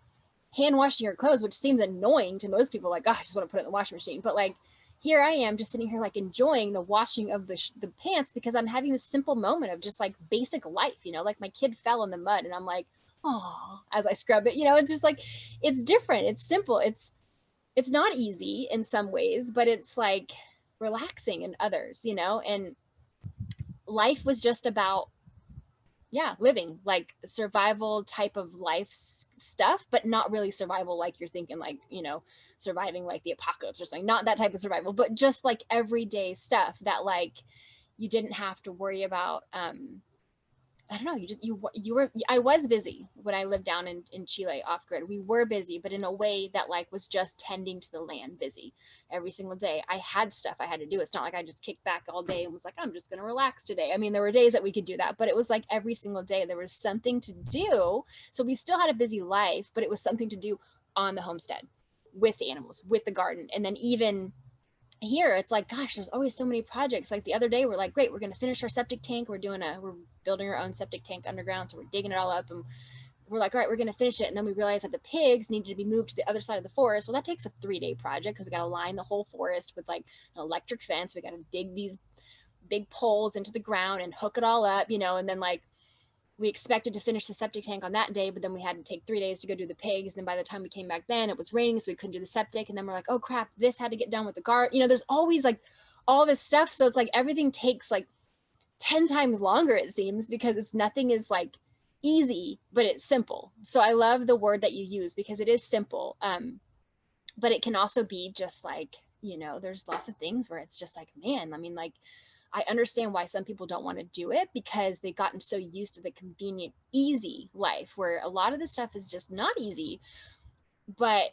hand washing your clothes, which seems annoying to most people. Like, oh, I just want to put it in the washing machine. But like, here I am just sitting here like enjoying the washing of the pants, because I'm having this simple moment of just like basic life, like my kid fell in the mud and I'm like, oh, as I scrub it, it's just like, it's different. It's simple. It's not easy in some ways, but it's like relaxing in others, and life was just about, yeah, living like survival type of life stuff, but not really survival like you're thinking, like, surviving like the apocalypse or something, not that type of survival, but just like everyday stuff that like you didn't have to worry about. I don't know, you were, I was busy when I lived down in Chile off grid. We were busy, but in a way that like was just tending to the land busy every single day. I had stuff I had to do. It's not like I just kicked back all day and was like, I'm just going to relax today. I mean, there were days that we could do that, but it was like every single day there was something to do. So we still had a busy life, but it was something to do on the homestead with the animals, with the garden. And then even here it's like, gosh, there's always so many projects. Like the other day we're like, great, we're going to finish our septic tank. We're building our own septic tank underground, so we're digging it all up, and we're like, all right, we're going to finish it. And then we realized that the pigs needed to be moved to the other side of the forest. Well, that takes a 3-day project, because we got to line the whole forest with like an electric fence. We got to dig these big poles into the ground and hook it all up, and then like we expected to finish the septic tank on that day, but then we had to take 3 days to go do the pigs. And then by the time we came back, then it was raining, so we couldn't do the septic. And then we're like, oh crap, this had to get done with the garden. There's always like all this stuff. So it's like everything takes like 10 times longer, it seems, because it's nothing is like easy, but it's simple. So I love the word that you use because it is simple. But it can also be just like, you know, there's lots of things where it's just like, man, I mean, like, I understand why some people don't want to do it because they've gotten so used to the convenient, easy life where a lot of this stuff is just not easy, but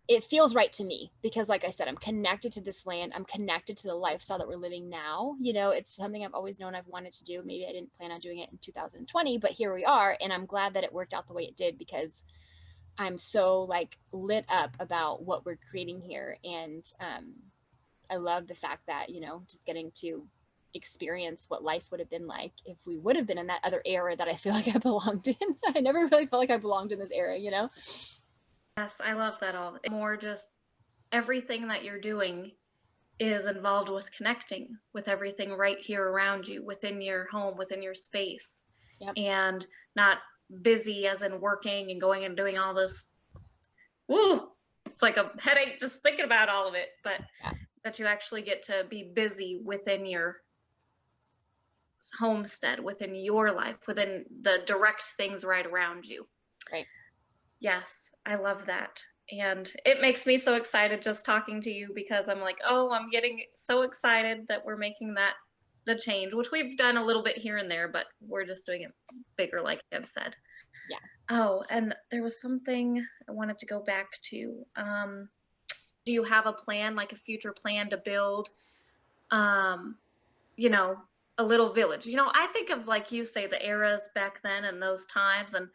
it feels right to me because, like I said, I'm connected to this land. I'm connected to the lifestyle that we're living now. You know, it's something I've always known I've wanted to do. Maybe I didn't plan on doing it in 2020, but here we are. And I'm glad that it worked out the way it did because I'm so like lit up about what we're creating here. And I love the fact that, you know, just getting to experience what life would have been like if we would have been in that other era that I feel like I belonged in. I never really felt like I belonged in this era, you know? Yes, I love that all. More just everything that you're doing is involved with connecting with everything right here around you, within your home, within your space, Yep. and not busy as in working and going and doing all this. Woo! It's like a headache just thinking about all of it, but Yeah. that you actually get to be busy within your homestead, within your life, within the direct things right around you. Right. Yes, I love that. And it makes me so excited just talking to you because I'm like, oh, I'm getting so excited that we're making that the change, which we've done a little bit here and there, but we're just doing it bigger, like I've said. Yeah. Oh, and there was something I wanted to go back to. Do you have a plan, like a future plan to build, um, you know, a little village? You know, I think of, like you say, the eras back then and those times, and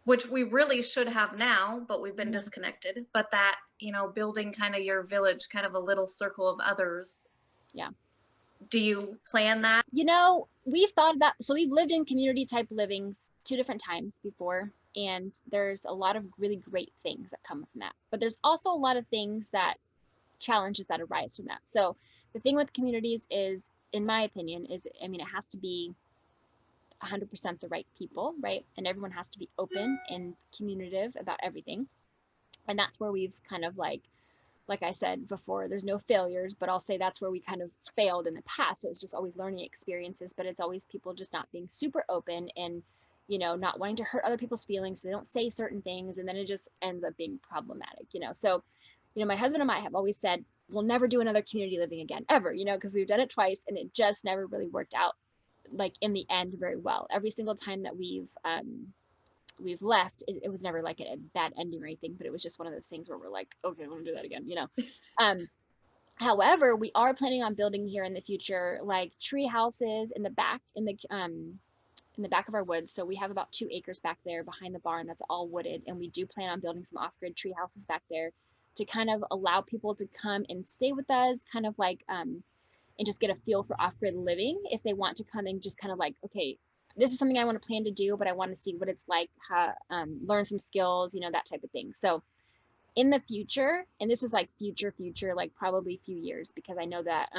which we really should have now, but we've been Mhm. disconnected. But that, you know, building kind of your village, kind of a little circle of others. Yeah. Do you plan that? You know, we've thought about, so we've lived in community type livings 2 different times before, and there's a lot of really great things that come from that. But there's also a lot of things that challenges that arise from that. So the thing with communities is, in my opinion, is, I mean, it has to be 100% the right people, right? And everyone has to be open and communicative about everything. And that's where we've kind of like I said before, there's no failures, but I'll say that's where we kind of failed in the past. It was just always learning experiences, but it's always people just not being super open and, you know, not wanting to hurt other people's feelings. So they don't say certain things and then it just ends up being problematic, you know? So, you know, my husband and I have always said, we'll never do another community living again, ever, you know, because we've done it twice and it just never really worked out like in the end very well. Every single time that we've left, it was never like a bad ending or anything, but it was just one of those things where we're like, okay, I want to do that again, you know. um However, we are planning on building here in the future like tree houses in the back of our woods. So we have about 2 acres back there behind the barn that's all wooded, and we do plan on building some off-grid tree houses back there to kind of allow people to come and stay with us, kind of like and just get a feel for off-grid living if they want to come and just kind of like, okay, this is something I want to plan to do, but I want to see what it's like, how learn some skills, you know, that type of thing. So in the future, and this is like future, like probably a few years, because I know that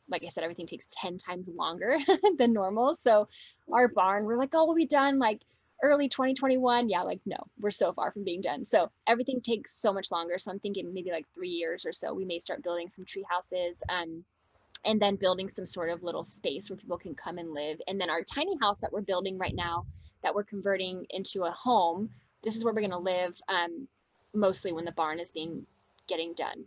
like I said, everything takes 10 times longer than normal. So our barn, we're like, oh, we'll be done like early 2021. Yeah, like no, we're so far from being done. So everything takes so much longer. So I'm thinking maybe like 3 years or so, we may start building some tree houses. And then building some sort of little space where people can come and live. And then our tiny house that we're building right now, that we're converting into a home, this is where we're going to live mostly when the barn is getting done,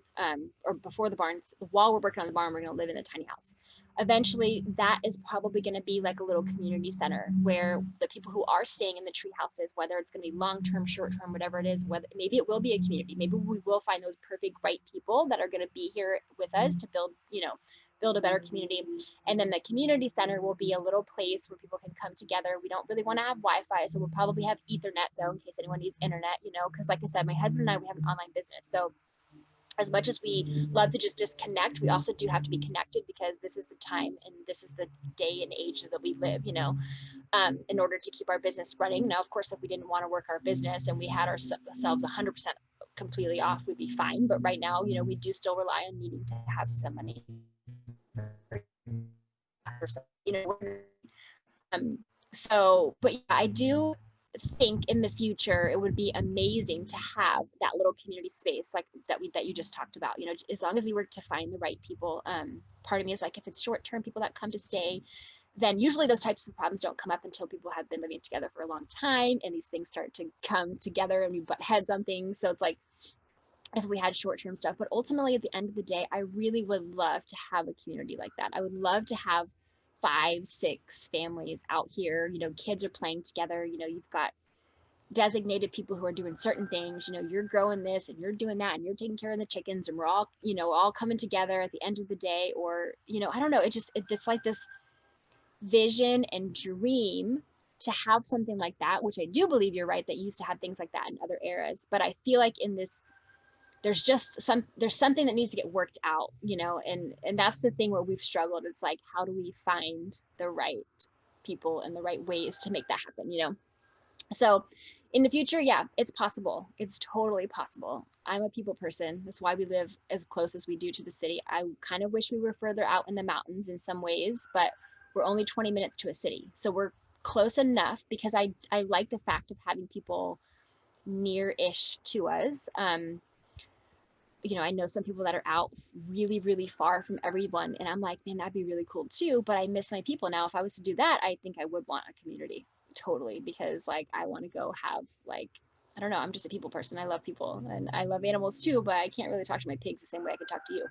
or before the barn's, while we're working on the barn, we're going to live in the tiny house. Eventually, that is probably going to be like a little community center where the people who are staying in the tree houses, whether it's going to be long term, short term, whatever it is, whether maybe it will be a community, maybe we will find those perfect right people that are going to be here with us to build, you know, build a better community. And then the community center will be a little place where people can come together. We don't really want to have Wi-Fi, so we'll probably have Ethernet though, in case anyone needs internet, you know, because like I said, my husband and I, we have an online business. So as much as we love to just disconnect, we also do have to be connected because this is the time and this is the day and age that we live, you know, in order to keep our business running. Now, of course, if we didn't want to work our business and we had ourselves 100% completely off, we'd be fine. But right now, you know, we do still rely on needing to have some money, you know. So, but yeah, I do think in the future it would be amazing to have that little community space like that you just talked about, you know, as long as we were to find the right people. Part of me is like, if it's short term people that come to stay, then usually those types of problems don't come up until people have been living together for a long time and these things start to come together and we butt heads on things. So it's like if we had short-term stuff, but ultimately at the end of the day, I really would love to have a community like that. I would love to have 5, 6 families out here, you know, kids are playing together, you know, you've got designated people who are doing certain things, you know, you're growing this and you're doing that and you're taking care of the chickens and we're all, you know, all coming together at the end of the day. Or, you know, I don't know, it's like this vision and dream to have something like that, which I do believe you're right that you used to have things like that in other eras. But I feel like in this, there's something that needs to get worked out, you know, and that's the thing where we've struggled. It's like, how do we find the right people and the right ways to make that happen, you know? So in the future, yeah, it's possible. It's totally possible. I'm a people person. That's why we live as close as we do to the city. I kind of wish we were further out in the mountains in some ways, but we're only 20 minutes to a city. So we're close enough because I like the fact of having people near-ish to us. You know, I know some people that are out really, really far from everyone. And I'm like, man, that'd be really cool too. But I miss my people. Now, if I was to do that, I think I would want a community totally, because like, I want to go have like, I don't know, I'm just a people person. I love people and I love animals too, but I can't really talk to my pigs the same way I could talk to you.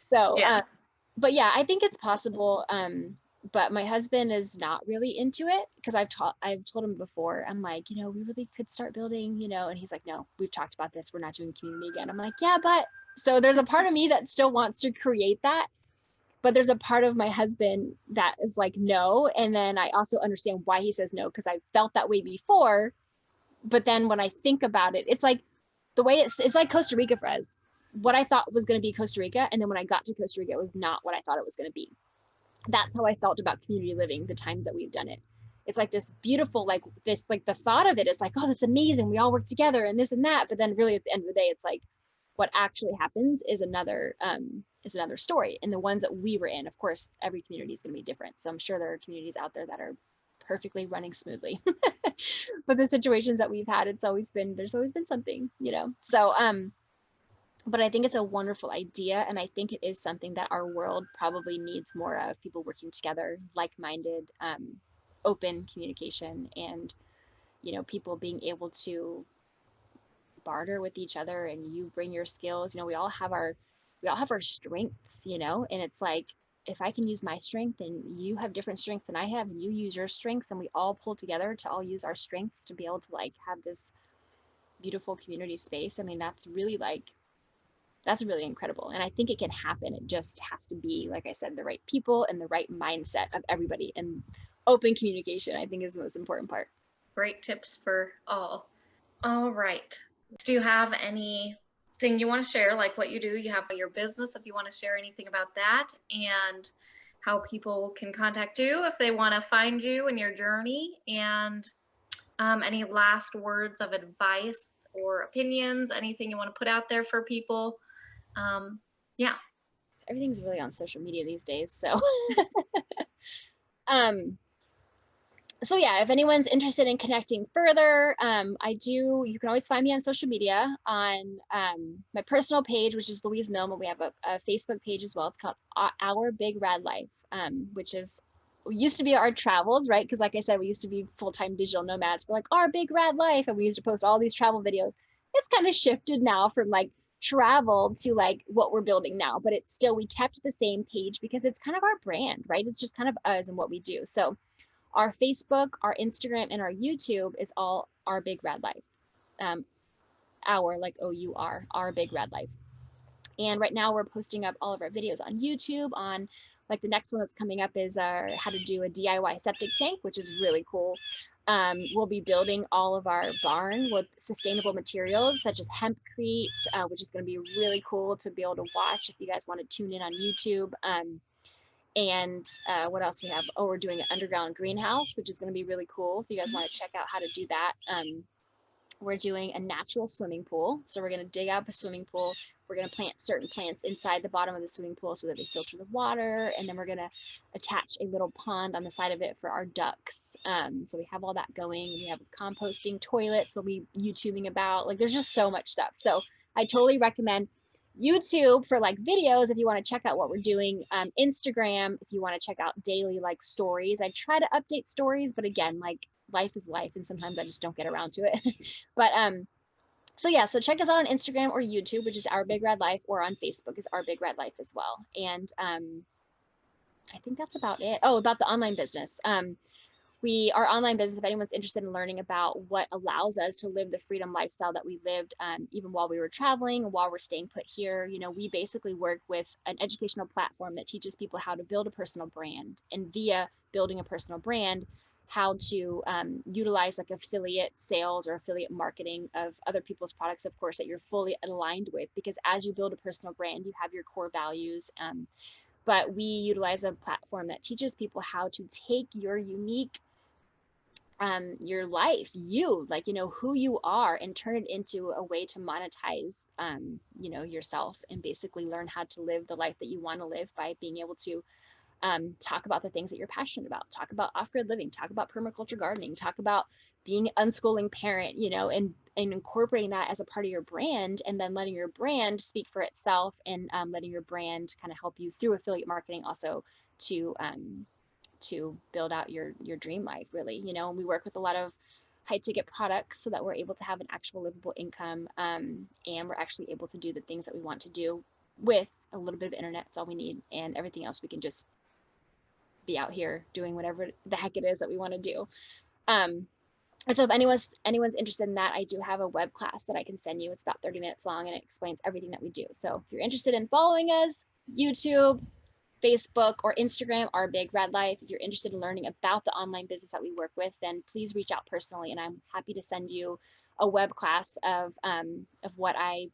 So, Yes. but yeah, I think it's possible. But my husband is not really into it because I've told him before, I'm like, you know, we really could start building, you know, and he's like, no, we've talked about this. We're not doing community again. I'm like, yeah, but so there's a part of me that still wants to create that, but there's a part of my husband that is like, no. And then I also understand why he says no, because I felt that way before. But then when I think about it, it's like the way it's like Costa Rica for us. What I thought was going to be Costa Rica. And then when I got to Costa Rica, it was not what I thought it was going to be. That's how I felt about community living the times that we've done it. It's like this beautiful, like this, like the thought of it is like, oh, that's amazing. We all work together and this and that. But then really at the end of the day, it's like what actually happens is another story. And the ones that we were in, of course, every community is going to be different. So I'm sure there are communities out there that are perfectly running smoothly. But the situations that we've had, there's always been something, you know? So, but I think it's a wonderful idea. And I think it is something that our world probably needs more of, people working together, like-minded, open communication, and, you know, people being able to barter with each other and you bring your skills. You know, we all have our strengths, you know, and it's like, if I can use my strength and you have different strengths than I have and you use your strengths and we all pull together to all use our strengths to be able to like have this beautiful community space. I mean, that's really incredible. And I think it can happen. It just has to be, like I said, the right people and the right mindset of everybody, and open communication, I think, is the most important part. Great tips for all. All right. Do you have anything you want to share, like what you do? You have your business, if you want to share anything about that, and how people can contact you if they want to find you in your journey, and any last words of advice or opinions, anything you want to put out there for people? Yeah. Everything's really on social media these days. So, um, so yeah, if anyone's interested in connecting further, you can always find me on social media on my personal page, which is Louise Milleman. We have a Facebook page as well. It's called Our Big Rad Life, which used to be our travels, right? Because like I said, we used to be full-time digital nomads. We're like, Our Big Rad Life. And we used to post all these travel videos. It's kind of shifted now from like travel to like what we're building now, but it's still, we kept the same page because it's kind of our brand, right? It's just kind of us and what we do. So our Facebook, our Instagram, and our YouTube is all Our Big Rad Life. Our, like OUR, Our Big Rad Life. And right now we're posting up all of our videos on YouTube. On like the next one that's coming up is how to do a DIY septic tank, which is really cool. We'll be building all of our barn with sustainable materials such as hempcrete, which is going to be really cool to be able to watch if you guys want to tune in on YouTube. And what else we have? Oh, we're doing an underground greenhouse, which is going to be really cool if you guys want to check out how to do that. We're doing a natural swimming pool. So we're going to dig up a swimming pool. We're going to plant certain plants inside the bottom of the swimming pool so that they filter the water. And then we're going to attach a little pond on the side of it for our ducks. So we have all that going. We have composting toilets we'll be YouTubing about. Like, there's just so much stuff. So I totally recommend YouTube for like videos if you want to check out what we're doing. Instagram if you want to check out daily like stories. I try to update stories, but again, like life is life, and sometimes I just don't get around to it. But so yeah, so check us out on Instagram or YouTube, which is Our Big Red Life, or on Facebook is Our Big Red Life as well. And I think that's about it. Oh, about the online business. Our online business, if anyone's interested in learning about what allows us to live the freedom lifestyle that we lived, even while we were traveling, while we're staying put here, we basically work with an educational platform that teaches people how to build a personal brand, and via building a personal brand, how to utilize like affiliate sales or affiliate marketing of other people's products, of course, that you're fully aligned with, because as you build a personal brand, you have your core values. But we utilize a platform that teaches people how to take your unique your life, who you are, and turn it into a way to monetize yourself, and basically learn how to live the life that you want to live by being able to talk about the things that you're passionate about, talk about off-grid living, talk about permaculture gardening, talk about being an unschooling parent, and incorporating that as a part of your brand, and then letting your brand speak for itself, and letting your brand kind of help you through affiliate marketing also to build out your dream life, really. And we work with a lot of high ticket products so that we're able to have an actual livable income, and we're actually able to do the things that we want to do with a little bit of internet. It's all we need, and everything else we can just be out here doing whatever the heck it is that we want to do. And so if anyone's interested in that, I do have a web class that I can send you. It's about 30 minutes long, and it explains everything that we do. So if you're interested in following us, YouTube, Facebook, or Instagram, Our Big Red Life. If you're interested in learning about the online business that we work with, then please reach out personally, and I'm happy to send you a web class of what I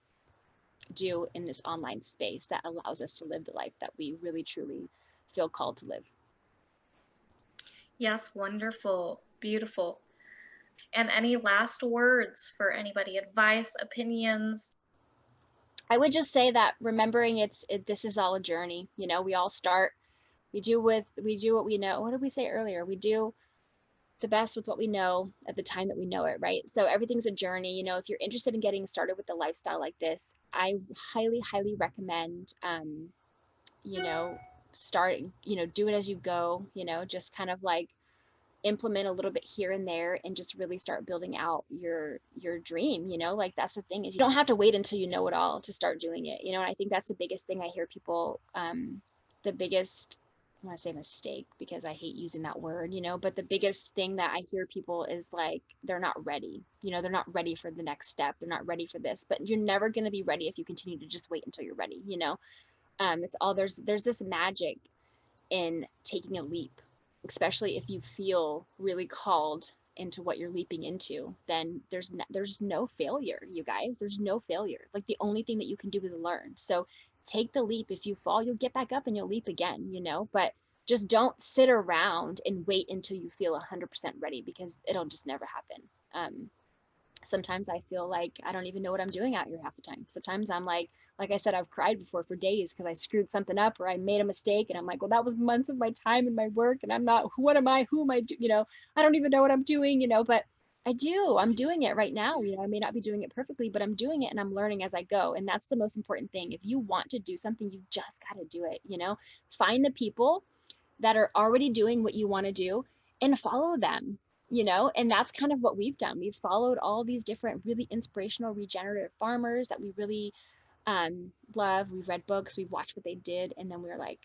do in this online space that allows us to live the life that we really truly feel called to live. Yes, wonderful, beautiful. And any last words for anybody? Advice, opinions? I would just say that remembering this is all a journey. We all start, we do what we know. What did we say earlier? We do the best with what we know at the time that we know it, right? So everything's a journey. If you're interested in getting started with a lifestyle like this, I highly, highly recommend, start, do it as you go, just kind of like implement a little bit here and there, and just really start building out your dream. Like that's the thing, is you don't have to wait until you know it all to start doing it. And I think that's the biggest thing I hear people, the biggest, I want to say mistake because I hate using that word, but the biggest thing that I hear people is like, they're not ready. They're not ready for the next step. They're not ready for this, but you're never going to be ready if you continue to just wait until you're ready. It's all, there's this magic in taking a leap, especially if you feel really called into what you're leaping into. Then there's no failure, you guys. There's no failure. Like the only thing that you can do is learn. So take the leap. If you fall, you'll get back up and you'll leap again, but just don't sit around and wait until you feel 100% ready, because it'll just never happen. Sometimes I feel like I don't even know what I'm doing out here half the time. Sometimes I'm like I said, I've cried before for days because I screwed something up or I made a mistake, and I'm like, well, that was months of my time and my work, and I'm not, what am I, who am I, I don't even know what I'm doing, but I'm doing it right now. I may not be doing it perfectly, but I'm doing it and I'm learning as I go. And that's the most important thing. If you want to do something, you just got to do it, find the people that are already doing what you want to do and follow them, and that's kind of what we've done. We've followed all these different really inspirational regenerative farmers that we really love. We've read books, we've watched what they did, and then we were like,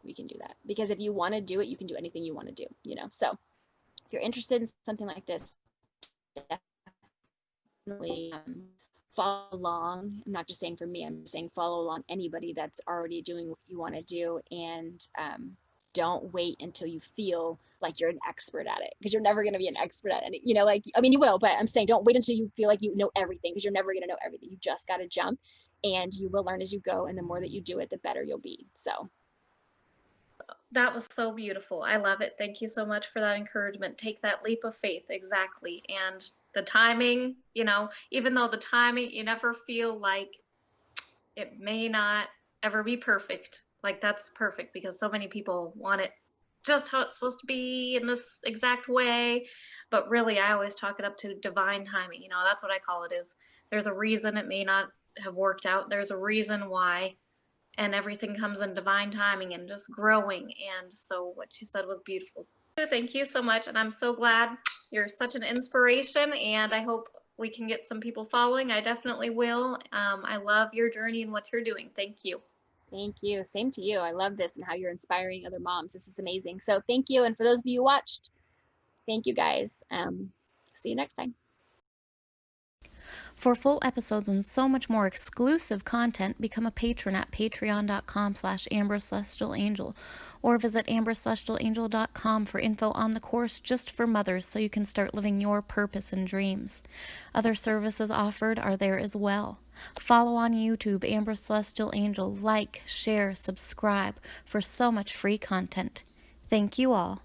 we can do that. Because if you want to do it, you can do anything you want to do, so if you're interested in something like this, definitely follow along. I'm not just saying for me, I'm saying follow along anybody that's already doing what you want to do, and don't wait until you feel like you're an expert at it, because you're never going to be an expert at it. You will, but I'm saying don't wait until you feel like you know everything, because you're never going to know everything. You just got to jump, and you will learn as you go. And the more that you do it, the better you'll be. So That was so beautiful. I love it. Thank you so much for that encouragement. Take that leap of faith. Exactly. And the timing, even though the timing, you never feel like it may not ever be perfect. Like that's perfect, because so many people want it just how it's supposed to be in this exact way. But really, I always chalk it up to divine timing. That's what I call it, is there's a reason it may not have worked out. There's a reason why, and everything comes in divine timing and just growing. And so what she said was beautiful. Thank you so much. And I'm so glad you're such an inspiration, and I hope we can get some people following. I definitely will. I love your journey and what you're doing. Thank you. Thank you. Same to you. I love this and how you're inspiring other moms. This is amazing. So thank you. And for those of you who watched, thank you guys. See you next time. For full episodes and so much more exclusive content, become a patron at patreon.com/AmberCelestialAngel or visit AmberCelestialAngel.com for info on the course just for mothers so you can start living your purpose and dreams. Other services offered are there as well. Follow on YouTube, Amber Celestial Angel. Like, share, subscribe for so much free content. Thank you all.